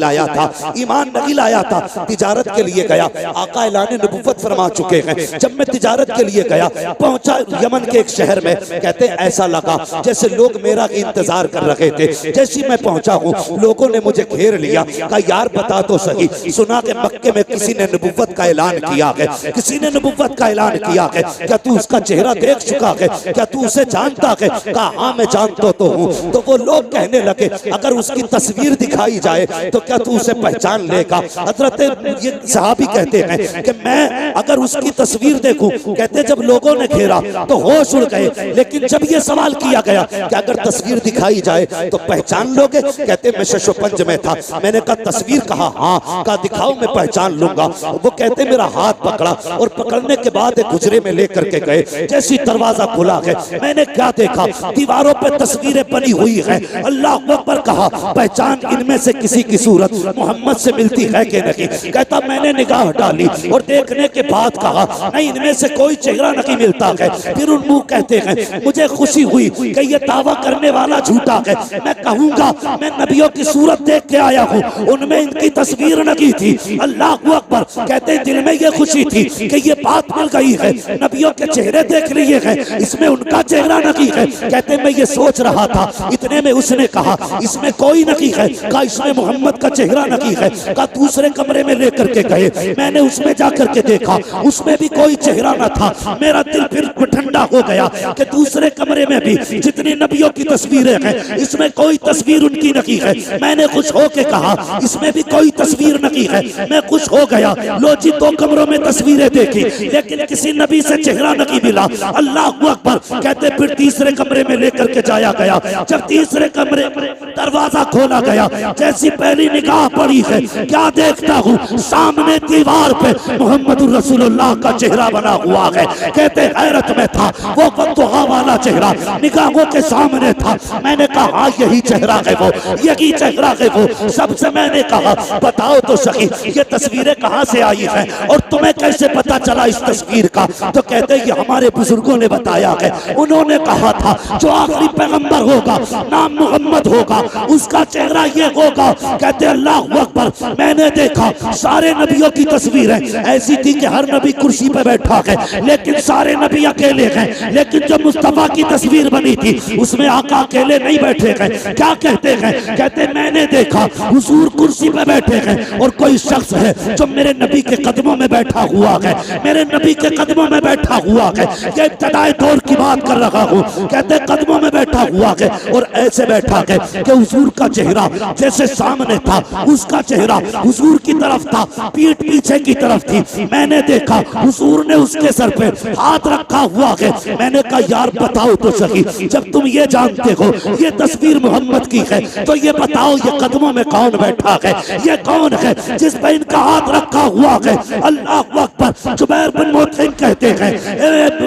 C: लाया था, तिजारत के लिए गया, आका ऐलान नबुव्वत फरमा चुके हैं। जब मैं तिजारत के लिए गया, पहुंचा यमन के एक शहर में, कहते ऐसा लगा जैसे लोग मेरा इंतजार कर रहे थे। जैसी मैं पहुंचा हूँ लोगों ने मुझे घेर लिया, कहा यार बता तो सही, सुना कि मक्के में किसी ने नबुव्वत का ऐलान किया है, किसी ने नबुव्वत का ऐलान किया है, क्या तू उसका चेहरा देख चुका है, क्या तू उसे जानता है? कहा हाँ मैं जानता तो हूँ। तो वो लोग कहने लगे अगर उसकी तस्वीर दिखाई जाए तो क्या तू उसे पहचान लेगा? हजरत ये सहाबी कहते हैं कि मैं अगर उसकी तस्वीर देखूं, कहते जब लोगों ने घेरा तो होश उड़ गए, लेकिन जब ये सवाल किया गया कि अगर तस्वीर दिखाई जाए तो पहचान लोगे? कहते मैं शशोपंज में था, मैंने कहा तस्वीर? कहा हाँ। कहा दिखाओ मैं पहचान लूंगा। वो कहते मेरा हाथ पकड़ा और पकड़ने के बाद एक गुजरे में लेकर के गए। जैसी दरवाजा खुला है मैंने क्या देखा, दीवारों पे तस्वीरें बनी हुई है। अल्लाह अकबर। कहा पहचान इनमें से किसी की सूरत मोहम्मद से मिलती है कि नहीं? कहता मैंने निगाह डाली और देखने के बाद कहा नहीं इनमें से कोई चेहरा नहीं मिलता है। फिर उन मुंह कहते हैं मुझे खुशी हुई कि ये दावा करने वाला झूठा है, मैं कहूंगा मैं नबियों की सूरत देख के आया हूँ, उनमें इनकी तस्वीर नहीं थी। अल्लाह अकबर। कहते हैं दिल में ये खुशी थी कि ये बात मिल गई है, नबियों के चेहरे देख लिए हैं, इसमें उनका चेहरा नहीं है। कहते मैं ये सोच रहा था, इतने में उसने कहा इसमें कोई नहीं है, कहा इसमें मोहम्मद का चेहरा नहीं है। कहा दूसरे कमरे में लेकर के गए, मैंने उसमें जाकर के देखा, उसमें भी कोई चेहरा न था। मेरा दिल फिर ठंडा हो गया कि दूसरे कमरे में भी जितनी नबियों की तस्वीरें तस्वीरें हैं, इसमें कोई तस्वीर उनकी नहीं है। मैंने खुश होके कहा इसमें भी कोई तस्वीर नहीं है। मैं खुश हो गया। लो जी 2 कमरों में तस्वीरें देखी, लेकिन किसी नबी से चेहरा नहीं मिला। अल्लाह अकबर। कहते फिर तीसरे कमरे में लेकर के जाया गया। जब तीसरे कमरे दरवाजा खोला गया, जैसी पहली निगाह पड़ी है, क्या देखता हूँ सामने दीवार पे मोहम्मद रसूलुल्लाह का चेहरा बना हुआ है। कहते हैरत में था वो वक्तुहा वाला चेहरा निगाहों के सामने था। मैंने कहा यही चेहरा है वो, यही चेहरा है वो। सबसे मैंने कहा बताओ तो सही ये तस्वीरें कहाँ से आई हैं और तुम्हें कैसे पता चला इस तस्वीर का? तो कहते ये हमारे बुजुर्गों ने बताया है। उन्होंने कहा था जो आखिरी पैगंबर होगा नाम मोहम्मद होगा, उसका चेहरा ये होगा। कहते अल्लाह अकबर। मैंने देखा सारे नबियों की तस्वीरें ऐसी थी कि हर नबी कुर्सी पर बैठा है, लेकिन सारे नबी अकेले हैं। लेकिन जो मुस्तफा की तस्वीर बनी थी उसमें आका अकेले नहीं बैठे हैं। क्या कहते हैं? कहते मैंने देखा हुजूर कुर्सी पे बैठे हैं और कोई शख्स है जो मेरे नबी के कदमों में बैठा हुआ है, मेरे नबी के कदमों में बैठा हुआ है। ये इब्तदाई दौर की बात कर रहा हूँ। कहते कदमों में बैठा हुआ है और ऐसे बैठा है कि हुजूर का चेहरा जैसे सामने था, उसका चेहरा हुजूर की तरफ था, पीठ पीछे की तरफ थी। मैंने देखा हुजूर ने उसके सर पे हाथ रखा हुआ है। मैंने कहा यार बताओ तो सही, जब तुम ये जानते हो ये तस्वीर मोहम्मद की है, तो ये बताओ ये कदमों में कौन बैठा है? ये कौन है जिस पे इनका हाथ रखा हुआ है? अल्लाह अकबर। जुबैर बिन मुतइम कहते हैं,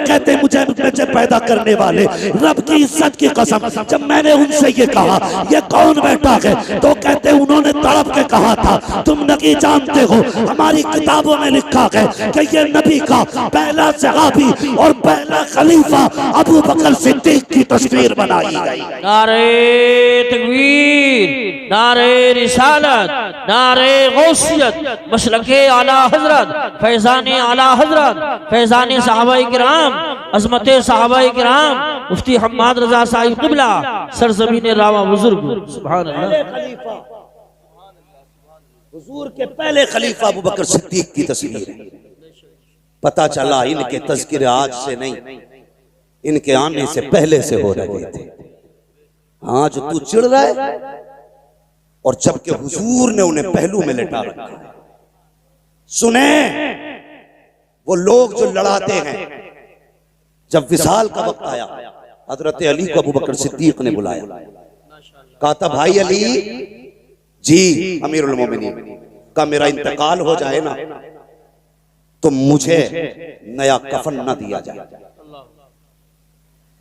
C: कहते मुझे पैदा करने वाले रब की इज्जत की कसम, जब मैंने उनसे ये कहा ये कौन बैठा है, तो कहते उन्होंने तड़प के कहा था तुम नहीं जानते हो, हमारी किताबों में लिखा है कि ये नबी का पहला सहाबी और पहला खलीफा अबू बकर सिद्दीक की तस्वीर बनाई गई।
A: नारे तकबीर, नारे रिसालत, नारे गौसियत, मसलके आला हजरत, फैजाने आला हजरत, फैजाने सहाबाए किराम, अजमते सहाबाए किराम, मुफ्ती हम्माद रजा साहिब क़िबला, सरज़मीन रावा बुजुर्ग। सुभान अल्लाह।
C: हुजूर के पहले खलीफा अबू बकर सिद्दीक की तस्वीर है। पता चला इनके तज़किरे आज से नहीं, इनके आने से पहले से हो रहे थे। हाँ जो तू चिढ़ रहा है, और जबकि हुजूर ने उन्हें पहलू में लेटा रखा है। सुने वो लोग जो लड़ाते हैं, जब विसाल का वक्त आया हजरत अली को अबू बकर सिद्दीक ने बुलाया, कहा था भाई अली जी अमीरुल मोमिनीन का मेरा इंतकाल हो जाए ना तो मुझे नया कफन न दिया जाए।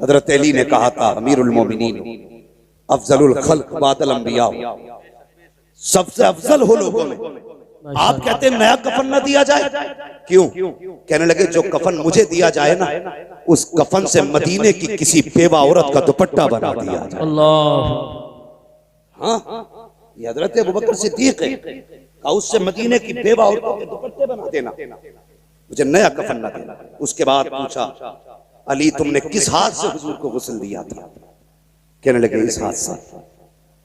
C: हजरत अली ने कहा था अमीरुल मोमिनीन अफजलुल खल्क बादल अंबिया, सबसे अफजल हो लोगों में, आप कहते हैं नया कफन न दिया जाए? क्यों? कहने लगे जो कफन मुझे दिया जाए ना उस कफन से मदीने की किसी बेवा औरत का दुपट्टा बना दिया जाए।
A: अल्लाह।
C: हाँ ये हजरत अबू बकर सिद्दीक है, कहा उससे मदीने की बेवा औरतों के दुपट्टे बना देना, मुझे नया कफन न देना। उसके बाद पूछा अली तुमने किस हाथ से हुजूर को गुस्ल दिया था? कहने लगे इस हाथ से,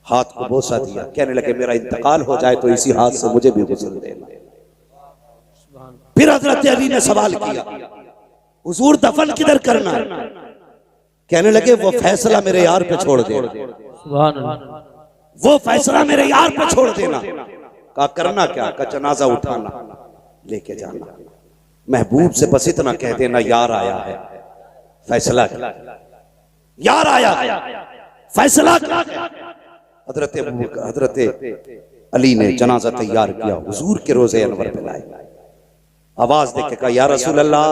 C: हाथ को बोसा दिया। कहने लगे मेरा इंतकाल हो जाए तो इसी हाथ से मुझे भी गुस्ल देना। फिर हजरत अली ने सवाल किया हुजूर दफन किधर करना? कहने लगे वो फैसला मेरे यार पे छोड़ दे, वो फैसला मेरे यार पे छोड़ देना। कहा करना क्या? का जनाजा उठाना लेके जाना। महबूब से बस इतना कह देना यार आया है, फैसला यार आया है, फैसला। हजरत अली ने जनाजा तैयार किया, हुजूर के रोजे अनवर पे लाए, आवाज देके कहा या रसूल अल्लाह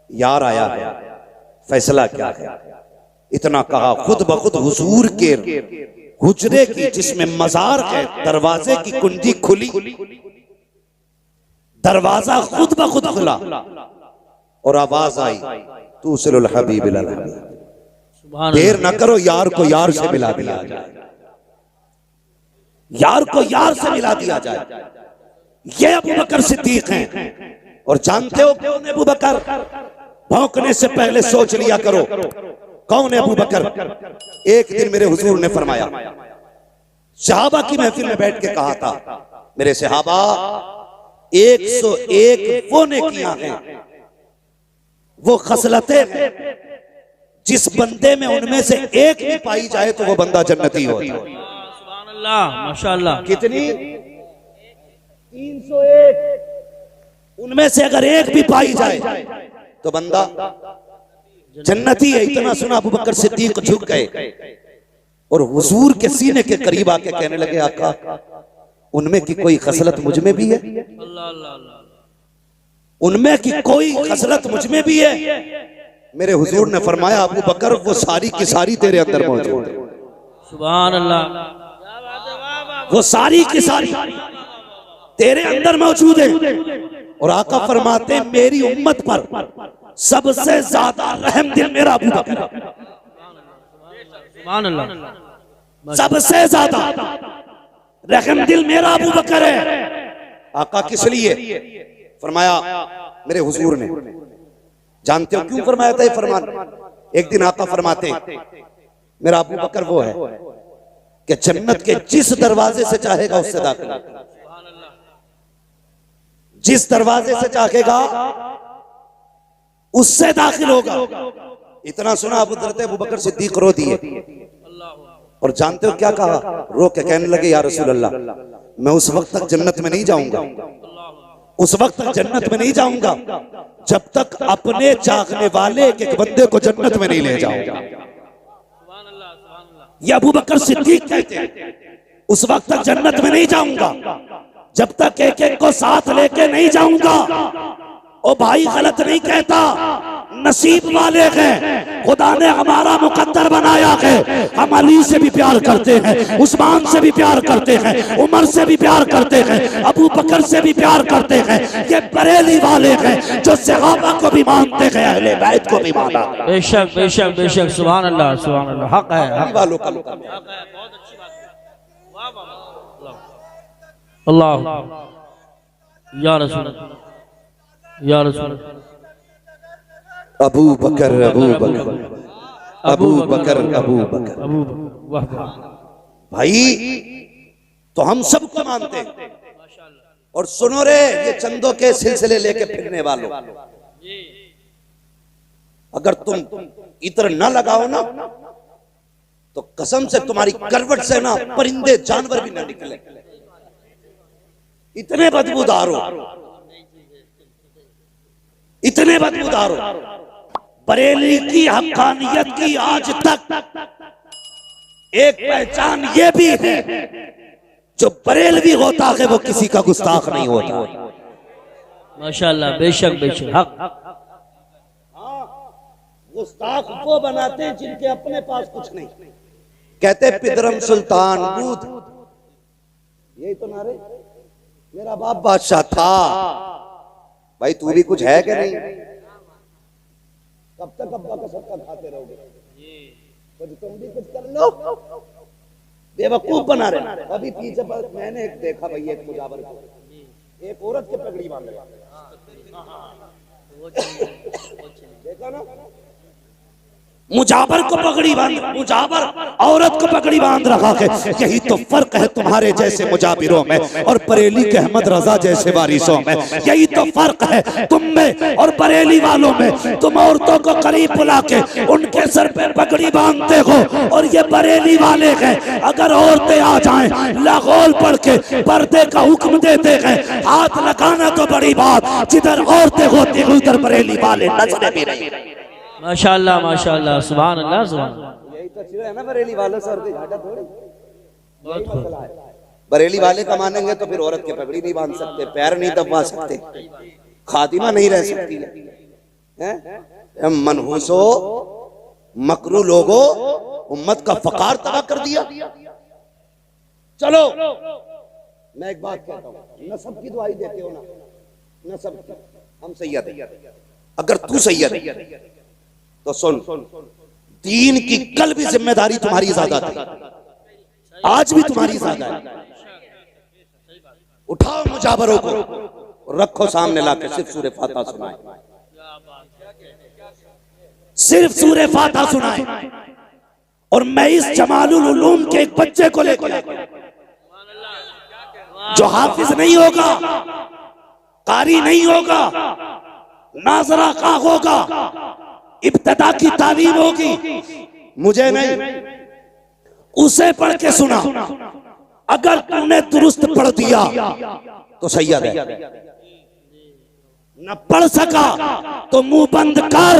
C: यार आया है, फैसला क्या है? इतना कहा खुद ब खुद हुजूर के हुजरे की जिसमें मजार है दरवाजे की कुंजी खुली, दरवाजा खुद ब खुद खुला और आवाज आई तूसिलुल हबीब इलल हबीब, देर न करो यार को यार से मिला दिया जाए, यार को यार से मिला दिया जाए। ये अबू बकर सिद्दीक हैं। और जानते हो कौन है अबू बकर? भौंकने से पहले सोच लिया करो कौन है अबू बकर। एक दिन मेरे हुजूर ने फरमाया, सहाबा की महफिल में बैठ के कहा था मेरे सहाबा 101 वो नेकियां हैं, वो खसलतें हैं जिस बंदे में उनमें से एक भी पाई जाए तो वो बंदा जन्नती होता है।
A: सुभान अल्लाह, माशाअल्लाह।
C: कितनी? 301। उनमें से अगर एक भी पाई जाए तो बंदा जन्नती है। इतना सुना अबू बकर सिद्दीक झुक गए और हुजूर के सीने के करीब आके कहने लगे, आका उनमें की कोई खसलत मुझ में भी है? उनमें की कोई खसलत मुझ में भी है? मेरे हुजूर ने फरमाया, अबू बकर वो सारी की सारी तेरे अंदर मौजूद है।
A: सुभान अल्लाह।
C: वो सारी की सारी तेरे अंदर मौजूद है। और आका फरमाते हैं, मेरी उम्मत पर सबसे ज्यादा रहम दिल मेरा अबू बकर है।
A: सुभान अल्लाह।
C: सबसे ज्यादा रहम दिल मेरा अबू बकर है। आका किस लिए? फरमाया मेरे हुजूर ने। जानते हो क्यों फरमाया था ये फरमान? एक दिन आका फरमाते, मेरा अबू बकर वो है कि जन्नत के जिस दरवाजे से चाहेगा उससे दाखिल, जिस दरवाजे से चाहेगा उससे दाखिल होगा। इतना सुना अबू बकर सिद्दीक रो दिए। और जानते हो क्या कहा? रो के कहने लगे, या रसूल अल्लाह, मैं उस वक्त तक जन्नत में नहीं जाऊंगा, उस वक्त तक जन्नत में नहीं जाऊंगा जब तक अपने चाहने वाले एक बंदे को जन्नत में नहीं ले जाऊंगा। ये अबू बकर सिद्दीक कहते हैं, उस वक्त तक जन्नत में नहीं जाऊंगा जब तक एक एक को साथ लेके नहीं जाऊंगा। ओ भाई, गलत नहीं कहता, नसीब वाले हैं, खुदा ने हमारा मुकद्दर बनाया है। हम अली से भी प्यार करते हैं, उस्मान से भी प्यार करते हैं, उमर से भी प्यार करते हैं, अबू बकर से भी प्यार करते हैं। ये बरेली वाले हैं जो सहाबा को भी मानते हैं, अहले बैत को भी माना।
A: बेशक बेशक बेशक। सुभान अल्लाह, सुभान अल्लाह। हक है, हक
C: वालों का
A: बहुत अच्छी बात है। वाह वाह, अल्लाह या रसूल, या रसूल।
C: अबू बकर अबू बकर अबू बकर अबू बकर।
A: वाह वाह।
C: भाई तो हम सबको मानते हैं। और सुनो रे, ये चंदों के सिलसिले लेके फिरने वालों, अगर तुम इत्र न लगाओ ना तो कसम से तुम्हारी करवट से ना परिंदे जानवर भी ना निकले। इतने बदबूदार हो, इतने बदबूदार हो। बरेली की हक्कानियत की आज तक एक पहचान ये भी है, जो बरेलवी होता है वो किसी का गुस्ताख नहीं होता।
A: माशाअल्लाह, बेशक बेशक। हक।
C: गुस्ताख वो बनाते हैं जिनके अपने पास कुछ नहीं। कहते पिदरम सुल्तान दूध, यही तो नारे, मेरा बाप बादशाह था। भाई तू भी कुछ है कि नहीं? कब तक अब्बा का सबका खाते रहोगे? कुछ तुम भी कुछ कर लो, बेवकूफ बना रहे। अभी पीछे पर मैंने एक देखा भैया, एक मुजावर को, एक औरत के पगड़ी बांध रहा, देखा ना? मुजावर को पगड़ी बांध, मुजावर औरत को पगड़ी बांध रखा है। यही तो फर्क है तुम्हारे जैसे मुजाबिरों में और बरेली के अहमद रजा जैसे वारिसों में। यही तो फर्क है तुम में और बरेली वालों में। तुम औरतों को करीब बुला के उनके सर पे पगड़ी बांधते हो, और ये बरेली वाले हैं अगर औरतें आ जाएं लागोल पढ़ के पर्दे का हुक्म देते हैं। हाथ लगाना तो बड़ी बात, जिधर औरतें होती हैं उधर बरेली वाले नजरें भी नहीं।
A: माशाअल्लाह माशाअल्लाह। सुभान अल्लाह, सुभान।
C: यही तो चीज है ना बरेली वालों से, औरतें घाटा थोड़ी।
A: बहुत खूब।
C: बरेली वाले का मानेंगे तो फिर औरत के पगड़ी नहीं बांध सकते, पैर नहीं दबा सकते, खातिमा नहीं रह सकती है। मनहूसो मकरू लोगो, उम्मत का फकार तबाह कर दिया। चलो मैं एक बात कहता हूँ, नसब की दुआई देते हो ना, नसब की, हम सैयद हैं। अगर तू सैयद है तो सुन, दीन की कल भी जिम्मेदारी तुम्हारी ज्यादा थी, आज भी तुम्हारी ज्यादा है। उठाओ मुजावरों को, रखो सामने लाके, सिर्फ सूरह फातिहा सुनाए, सिर्फ सूरह फातिहा सुनाए। और मैं इस जमालुल उलूम के एक बच्चे को लेकर, जो हाफिज नहीं होगा, कारी नहीं होगा, नाजरा का होगा, इब्तदा की तालीम होगी, मुझे नहीं, उसे पढ़ के सुना। अगर तूने दुरुस्त पढ़ दिया तो सैयद है, न पढ़ सका तो मुंह बंद कर,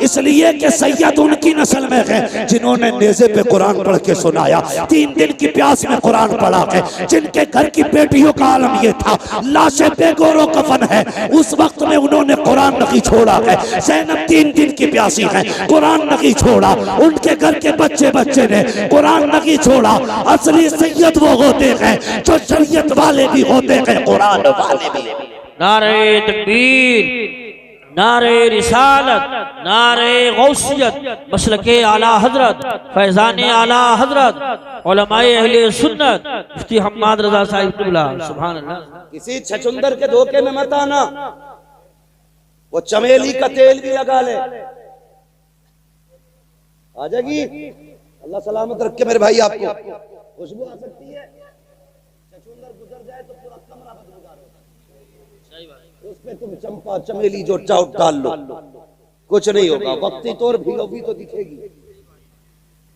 C: इसलिए कि सैयद उनकी नस्ल में है जिन्होंने नेज़े पे कुरान पढ़ के सुनाया, 3 दिन की प्यास में कुरान पढ़ा है, जिनके घर की बेटियों का आलम ये था, लाशें बेगोरो कफन है, उस वक्त में उन्होंने कुरान नहीं छोड़ा है। ज़ैनब 3 दिन की प्यासी है, कुरान नहीं छोड़ा, उनके घर के बच्चे बच्चे ने कुरान नहीं छोड़ा। असली सैयद वो होते हैं जो शरीयत वाले भी होते हैं, कुरान वाले भी।
A: नारे तकबीर, नारे रिसालत, नारे गौसियत, मसलके आला हजरत, फैजान आला हजरत, उलमाए अहले सुन्नत, मुफ्ती हम्माद रजा साहिब क़िबला, सुभान अल्लाह।
C: किसी छछुंदर के धोखे में मत आना, वो चमेली का तेल भी लगा ले, आ जाएगी। अल्लाह सलामत रखे मेरे भाई, आपको खुशबू आ सकती है, छछुंदर गुजर जाए तो पूरा कमरा बदबूदार होता है, उसपे तुम चंपा चमेली जो चाउट डाल लो, कुछ नहीं होगा, वक्ती तौर भीगोगी तो दिखेगी,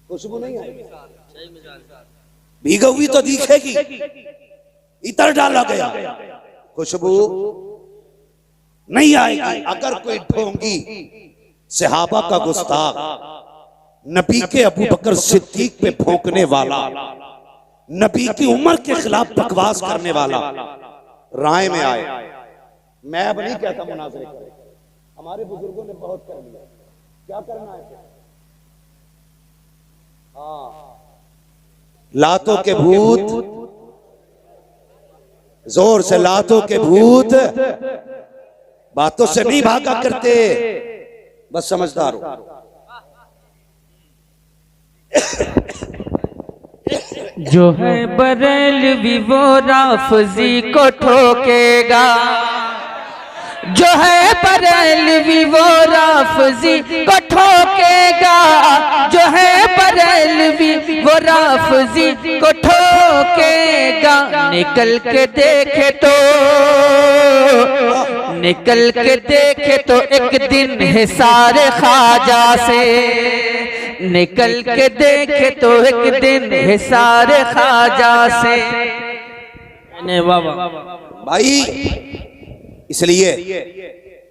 C: खुशबू नहीं आएगी, भीगोगी तो दिखेगी, इतर डाला गया खुशबू नहीं आएगी। अगर कोई ढोंगी सहाबा का गुस्ताख, नबी के अबू बकर सिद्दीक पे भौंकने वाला, नबी की उम्र के खिलाफ बकवास करने वाला राय में आए, मैं अब नहीं कहता मुनाज़रे करें, हमारे बुजुर्गों ने बहुत कर लिया, क्या करना है? हाँ, लातों के भूत, जोर से लातों के भूत बातों से नहीं भागा करते, बस समझदार हो।
D: जो है बरेलवी वो राफजी को ठोकेगा, जो है बरेलवी वो राफजी को ठोकेगा, जो है बरेलवी वो राफजी को ठोकेगा। निकल के देखे तो, निकल के देखे तो एक दिन हिसार ख्वाजा से, निकल के देखे तो एक दिन हिसार ख्वाजा से।
C: भाई इसलिए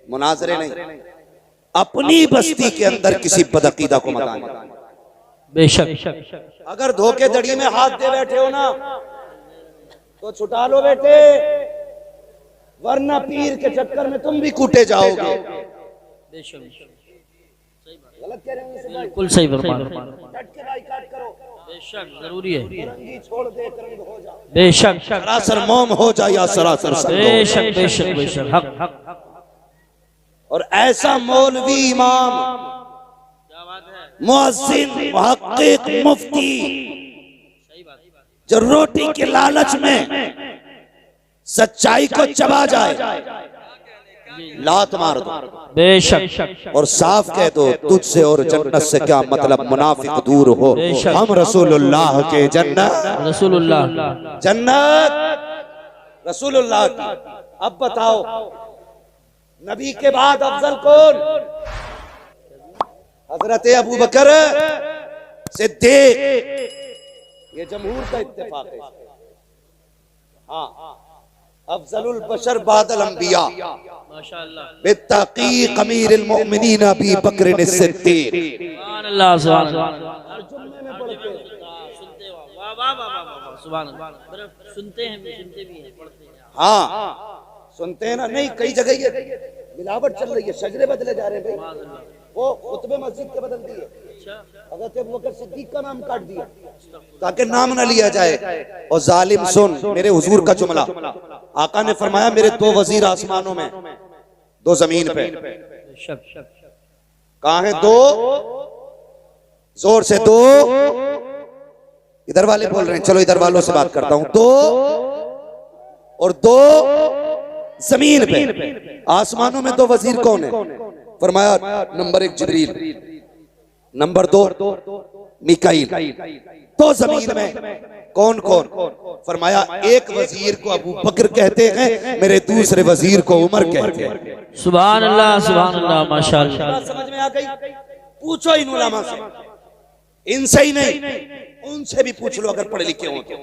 C: मुनाजरे नहीं, अपनी बस्ती के अंदर किसी बदअकीदा को मत आने।
A: बेशक,
C: अगर धोखेधड़ी में हाथ दे बैठे हो ना तो छुटा लो बेटे, वरना पीर के चक्कर में तुम भी कूटे जाओगे। गलत कह रहे हैं,
A: बिल्कुल सही फरमा,
C: डट के बाइकाट करो,
A: बेशक जरूरी है,
C: रंगी छोड़ दे करंग हो जा,
A: बेशक
C: सरासर मोम हो जा या सरासर संग हो।
A: बेशक बेशक बेशक, हक।
C: और ऐसा मौलवी, इमाम, मुअज्जिन, मुहक्किक, मुफ्ती जो रोटी के लालच में सच्चाई को चबा जाए, लात मार दो,
A: बेशक,
C: और साफ कह दो तुझसे और जन्नत से क्या मतलब, मुनाफिक दूर हो, हम रसूलुल्लाह के जन्नत,
A: रसूलुल्लाह
C: जन्नत रसूलुल्लाह की। अब बताओ नबी के बाद अफजल कौन? हजरत अबू बकर सिद्दीक, ये जमहूर का इत्तेफाक है। हाँ, अफजलुल बशर बादल अंबिया,
A: माशाअल्लाह,
C: बित्तकीक अमीरुल मोमिनीन अबी बकर सिद्दीक।
A: सुभान अल्लाह, सुभान अल्लाह, जुम्मे में पढ़ते हैं, सुनते हो, वाह वाह वाह वाह, सुभान अल्लाह, सुनते हैं, सुनते भी हैं, पढ़ते हैं।
C: हाँ, सुनते हैं ना, नहीं कई जगह ये मिलावट चल रही है, शजरे बदले जा रहे हैं भाई, वो खुतबे मस्जिद के बदल दिए, हज़रत अबू बकर सिद्दीक का नाम काट दिया ताकि नाम ना लिया जाए। और जालिम सुन मेरे हुजूर का जुमला, आका ने फरमाया मेरे 2 वजीर आसमानों में, 2 जमीन पे। कहाँ है 2? जोर से 2, इधर वाले बोल रहे हैं, चलो इधर वालों से बात करता हूं। 2 और 2 जमीन पे, आसमानों में 2 वजीर कौन है? फरमाया नंबर 1 जिब्रील, नंबर 2 मिकाईल। 2 जमीन में कौन कौन? फरमाया एक वजीर को अबू बकर कहते हैं, मेरे दूसरे वजीर को उमर कहते हैं।
A: सुभान अल्लाह माशाअल्लाह।
C: बात समझ में आ गई? पूछो इन उलमा से, इनसे ही नहीं उनसे भी पूछ लो अगर पढ़े लिखे हो तो।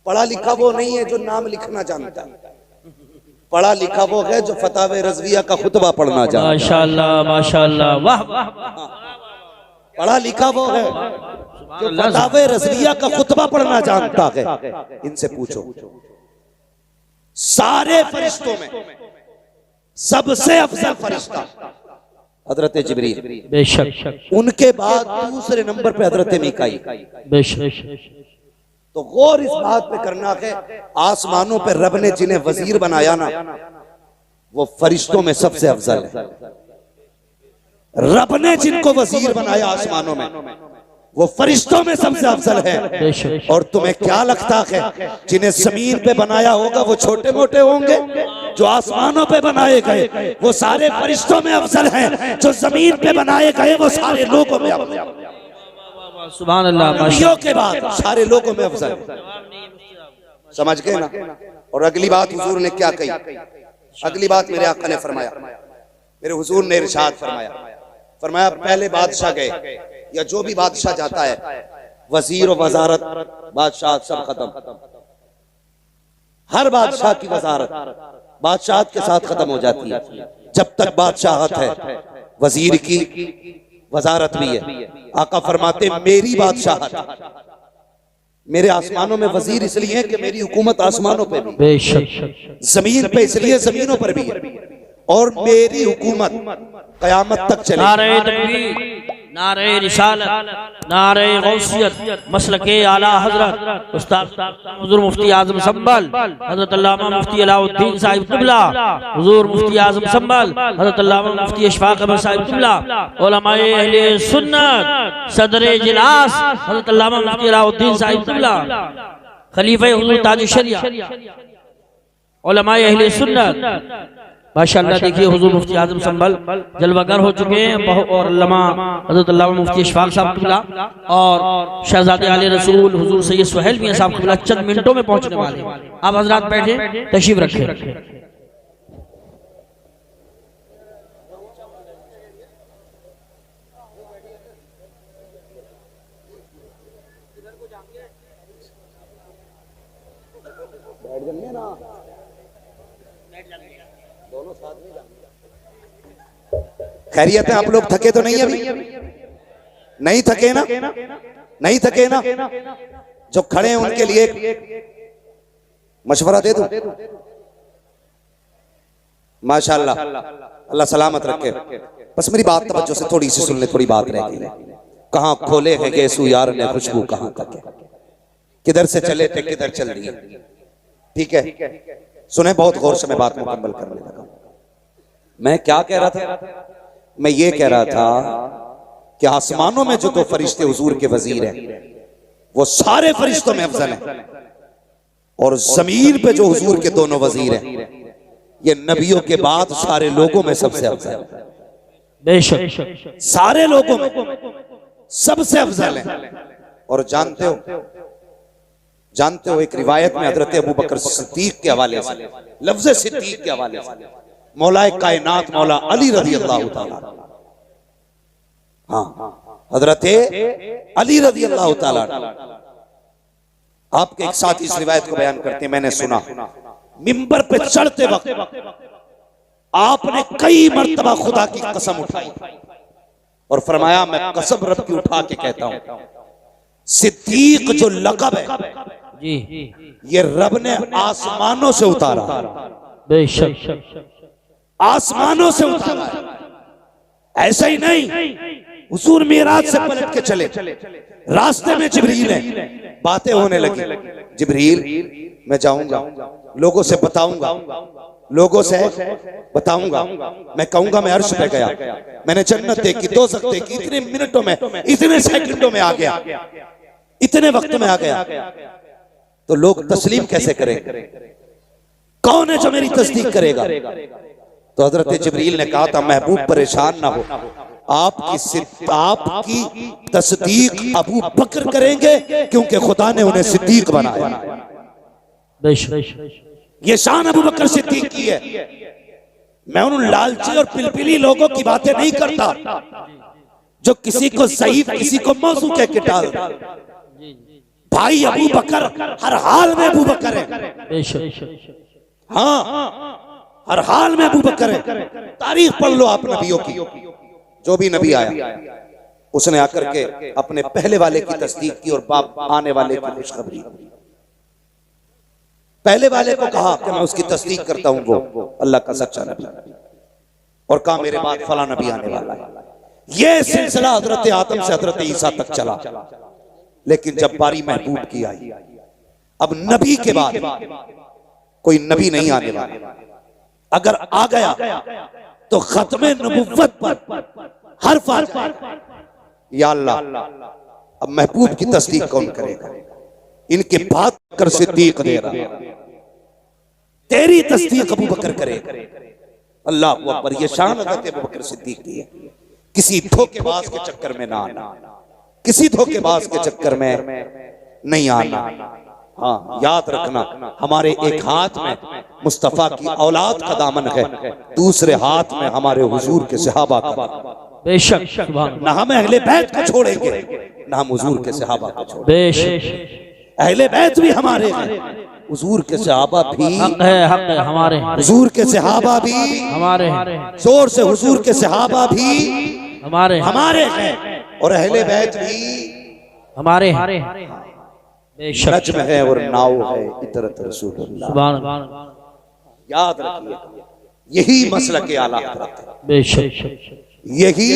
C: पढ़ा लिखा वो नहीं है जो नाम लिखना जानता, पढ़ा लिखा वो है जो फतावे रज़विया का खुतबा पढ़ना जानता।
A: माशाअल्लाह माशाअल्लाह, वाह वाह।
C: पढ़ा लिखा वो है जो फतावे रज़विया का खुतबा पढ़ना जानता है। इनसे पूछो। सारे फरिश्तों में सबसे अफजल फरिश्ता हजरत जिब्रील,
A: बेशक।
C: उनके बाद दूसरे नंबर पे हजरत मीकाईल,
A: बेशक।
C: तो गौर इस बात पे करना है, आसमानों पे रब ने जिन्हें वजीर बनाया ना, वो फरिश्तों में सबसे अफजल है। रब ने जिनको वजीर बनाया आसमानों में, वो फरिश्तों में सबसे अफजल है। और तुम्हें क्या लगता है जिन्हें जमीन पे बनाया होगा वो छोटे मोटे होंगे? जो आसमानों पे बनाए गए वो सारे फरिश्तों में अफजल हैं। जो जमीन पे बनाए गए वो सारे लोगों में अफजल हैं।
A: सुभान अल्लाह,
C: नबियों के बाद सारे लोगों में अफजल है। समझ गए ना? और अगली बात हुजूर ने क्या कही? अगली बात मेरे आका ने फरमाया, मेरे हुजूर ने इरशाद फरमाया पहले बादशाह गए या जो भी बादशाह जाता है, वजीर और वजारत बादशाह सब खत्म। हर बादशाह की वजारत बादशाहत के साथ खत्म हो जाती है। जब तक बादशाहत है वजीर की वजारत भी है। आका फरमाते मेरी बादशाहत, मेरे आसमानों में वजीर इसलिए है कि मेरी हुकूमत आसमानों पे भी,
A: बेशक।
C: जमीन पे इसलिए जमीनों पर भी है, और मेरी हुकूमत कयामत तक चलेगी।
A: नारे तकबीर, नारे रिसालत, नारे गौसियत, मसलके आला हजरत उस्ताद हुजूर मुफ्ती आजम संभल हजरत अल्लामा मुफ्ती अलाउद्दीन साहिब क़िबला, हुजूर मुफ्ती आजम संभल हजरत अल्लामा मुफ्ती इशफाक अहमद साहिब क़िबला, उलमाए अहले सुन्नत सदर इजलास हजरत अल्लामा मुफ्ती अलाउद्दीन साहिब क़िबला, खलीफे हुजूर ताज शरिया, उलमाए अहले सुन्नत माशाअल्लाह। देखिए हुजूर मुफ्ती आजम संभल जलवागर हो चुके हैं, और अल्लामा हज़रत अल्लामा मुफ्ती इशफाक साहब क़िबला और शहजादे आले रसूल हुजूर सैयद सुहेल मियां साहब क़िबला चंद मिनटों में पहुंचने वाले हैं। आप हजरात बैठे, तशरीफ रखें।
C: खैरियत है? आप लोग थके तो नहीं? अभी नहीं थके ना? नहीं थके ना? जो खड़े हैं उनके लिए मशवरा दे दूं? माशाअल्लाह, अल्लाह सलामत रखे। बस मेरी बात तवज्जो से थोड़ी सी सुन ले, थोड़ी बात रह गई। कहाँ खोले है गेसू यार ने खुशबू, कहाँ तक, किधर से चले थे किधर चल दिए। ठीक है, सुने बहुत गौर से, मैं बात मुकम्मल करने लगा। मैं क्या कह रहा था? मैं ये कह रहा था कि आसमानों में जो दो फरिश्ते हुजूर के वजीर हैं वो सारे फरिश्तों में अफजल हैं, और जमीन पे जो हुजूर के दोनों वजीर हैं ये नबियों के बाद सारे लोगों में सबसे अफजल है।
A: बेशक
C: सारे लोगों में सबसे अफजल है। और जानते हो एक रिवायत में हजरत अबू बकर सिद्दीक के हवाले से, लफ्ज़ सिद्दीक के हवाले से, मौलाए कायनात मौला अली रज़ी अल्लाह तआला, हाँ हजरत अली रज़ी अल्लाह तआला, आपके एक साथी इस रिवायत को बयान करते हैं, मैंने सुना मिंबर पे चढ़ते वक्त आपने कई मर्तबा खुदा की कसम उठाई और फरमाया मैं कसम रब की उठा के कहता हूं, सिद्दीक जो लक़ब है
A: जी,
C: ये रब ने आसमानों से उतारा।
A: बेशक
C: आसमानों से उतारा, ऐसा ही नहीं हुजूर मेराज से पलट के चले, रास्ते में जिब्रील है, बातें होने लगी। जिब्रील मैं जाऊंगा, लोगों से बताऊंगा, लोगों से बताऊंगा, मैं कहूंगा मैं अर्श पे गया, मैंने जन्नत देखी, दोज़ख देखी, इतने मिनटों में, इतने सेकंडों में आ गया, इतने वक्त में आ गया। तो लोग तस्लीम कैसे करेंगे? कौन है जो मेरी तस्दीक करेगा? तो हजरत जिब्रील ने कहा था महबूब परेशान ना हो, आपकी तस्दीक अबू बकर करेंगे क्योंकि खुदा ने उन्हें सिद्दीक बनाया। ये शान अबू बकर सिद्दीक की है। मैं उन लालची और पिलपिली लोगों की बातें नहीं करता जो किसी को ज़ईफ किसी को मौजू कह के डाल। भाई अबू बकर हर हाल में अबू बकर है, हाँ हर हाल में अबू बकर है। तारीख पढ़ लो आप नबियों की, जो भी नबी आया उसने आकर के अपने पहले वाले की तस्दीक की और बाप आने वाले की खुशखबरी। पहले वाले को कहा कि मैं उसकी तस्दीक करता हूं, वो अल्लाह का सच्चा नबी, और कहा मेरे बाद फला नबी आने वाला है। ये सिलसिला हजरत आदम से हजरत ईसा तक चला, लेकिन जब बारी महबूब की आई, अब नबी के बाद कोई नबी नहीं आने वाला। अगर आ गया तो खत्मे नबुव्वत पर हर्फ आ जाए, या अल्लाह अब महबूब की तस्दीक कौन करेगा? इनके बाद कर सिद्दीक दे रहा, तेरी तस्दीक अबू बकर करेगा। अल्लाह अकबर, ये शान हज़रत अबू बकर सिद्दीक की है। किसी धोखेबाज के चक्कर में ना आना, किसी धोखेबाज के चक्कर में नहीं आना। हाँ याद रखना, हमारे एक हाथ में मुस्तफा की औलाद का दामन है, दूसरे हाथ में हमारे हुजूर के सहाबा का।
A: बेशक
C: ना हम अहले बैत को छोड़ेंगे, ना हम हुजूर के सहाबा को छोड़ेंगे।
A: बेशक
C: अहले बैत भी हमारे हैं, हुजूर के सहाबा भी
A: हक है हमारे,
C: हुजूर के सहाबा भी
A: हमारे,
C: जोर से हुजूर के सहाबा भी
A: हमारे
C: हैं, और अहले बैत भी
A: हमारे।
C: नज्म है और नाव है इतरत रसूलुल्लाह।
A: सुभान अल्लाह।
C: याद रखिए, यही मसलक आला हज़रत है,
A: बेशक
C: यही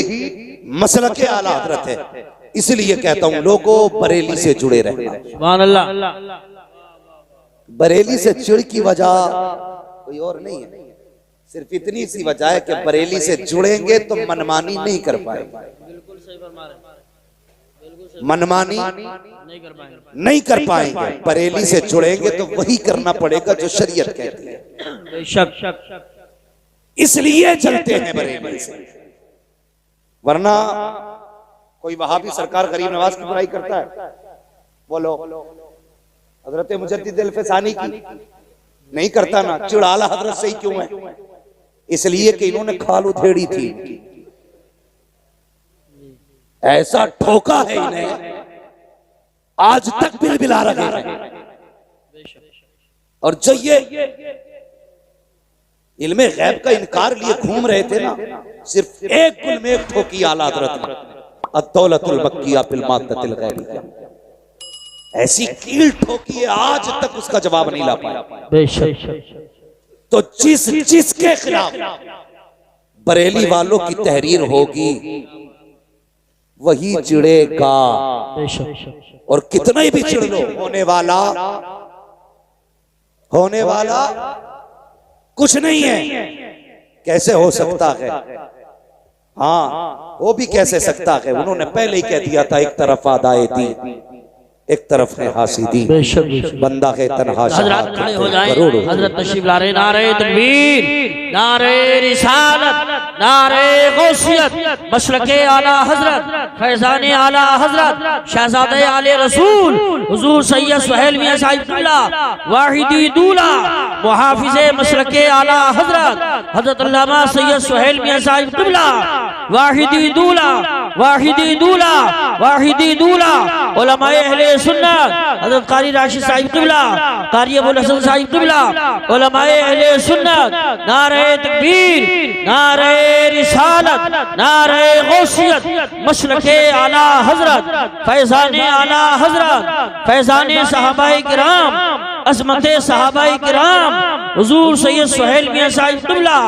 C: मसलक आला हज़रत है। इसलिए कहता हूं लोगों, बरेली से जुड़े रहना।
A: सुभान अल्लाह।
C: बरेली से चिड़ की वजह कोई और नहीं है, सिर्फ इतनी सी वजह है कि बरेली से जुड़ेंगे तो मनमानी नहीं कर पाएंगे, मनमानी नहीं कर पाएंगे। बरेली से जुड़ेंगे तो वही करना पड़ेगा जो शरीयत कहती है,
A: बेशक।
C: इसलिए चलते हैं बरेली से। वरना कोई वहाबी सरकार गरीब नवाज की बुराई करता है, बोलो हजरत मुजद्दिद अल-फसानी की नहीं करता ना, चिड़ आला हजरत से ही क्यों है? इसलिए कि इन्होंने खाल उधेड़ी थी, ऐसा ठोका है इन्हें, आज तक बिलबिला रहे हैं। और जो ये इल्मे गैब का इनकार लिए घूम रहे थे ना, सिर्फ एक कुल में एक ठोकी आला हज़रत ने, अद्दौलतुल मक्किया फिल माद्दतिल गैबिया, ऐसी कील ठोकी है आज तक उसका जवाब नहीं ला पाया।
A: बेशक।
C: तो जिसके खिलाफ बरेली वालों की तहरीर होगी वही चिड़ेगा,
A: बेशक।
C: और कितना ही भी चिड़ लो, होने वाला कुछ नहीं है। कैसे हो सकता है? हाँ वो भी कैसे सकता है, उन्होंने पहले ही कह दिया था, एक तरफ आदाए दी, एक तरफ है हासिदी, बंदा है तन्हा।
A: हजरत खड़े हो जाएं, हजरत तशरीफ ला रहे। नारे तकबीर, नारे रिसालत, नारे गौसियत, मसलके आला हजरत, फैजाने आला हजरत, शहजादे आले रसूल हुजूर सैयद सुहेल मियां साहिब किबला, वाहिदी दूला, मुहाफिजे मसलके आला हजरत, हजरत अल्लामा सैयद सुहेल मियां साहिब किबला, वाहिदी दूला, वाहिदी दूला, वाहिदी दूला, उलमाए अहले सुन्नत, हजरत कारी राशिद साहिब किबला, कारी अबुल हसन साहिब किबला, उलमाए अहले सुन्नत, नारे तकबीर, नारे रिसालत, नारे गौसियत, मसलके आला हजरत, फैजाने आला हजरत, फैजाने सहाबाए किराम, अज़मते सहाबाए किराम, हुजूर सैयद सुहेल मियां साहिब किबला,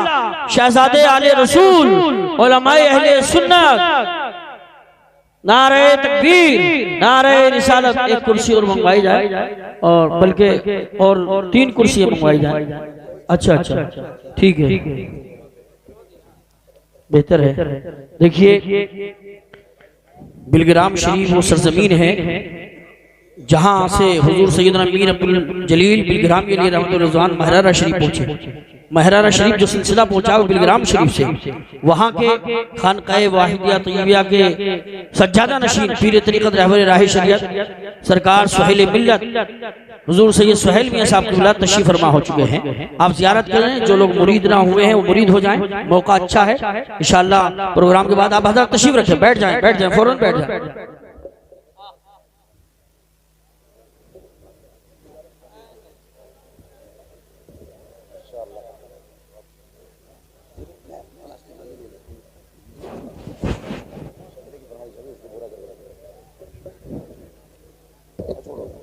A: शहजादे आले रसूल, उलमाए अहले सुन्नत, नारे तकबीर, नारे रिसालत। एक कुर्सी और मंगवाई जाए, और बल्कि और 3 कुर्सियां मंगवाई जाए। अच्छा, ठीक है, बेहतर है। देखिए, बिलग्राम शरीफ वो सरजमीन है जहां से हुजूर सैयदना मीर अब्दुल जलील बिलग्राम के लिए रहमतुर रिज़वान महरारा शरीफ पहुंचे। महरारा शरीफ जो सिलसिला पहुंचा वो बिलग्राम शरीफ से, वहां के खानकाए वाहिदिया तैयबिया के सज्जादा नशीन पीर तरीक़त रहबर राह शरीयत सरकार सुहेल मिल्लत हुजूर सैयद सुहेल मियां साहब की औलाद तशरीफ फरमा हो चुके हैं। आप जियारत करें, जो लोग मुरीद ना हुए हैं वो मुरीद हो जाएं, मौका अच्छा है। इंशाअल्लाह प्रोग्राम के बाद आप हज़रत तशरीफ रखें, बैठ जाएं फौरन बैठ जाएं।
B: छोड़ो।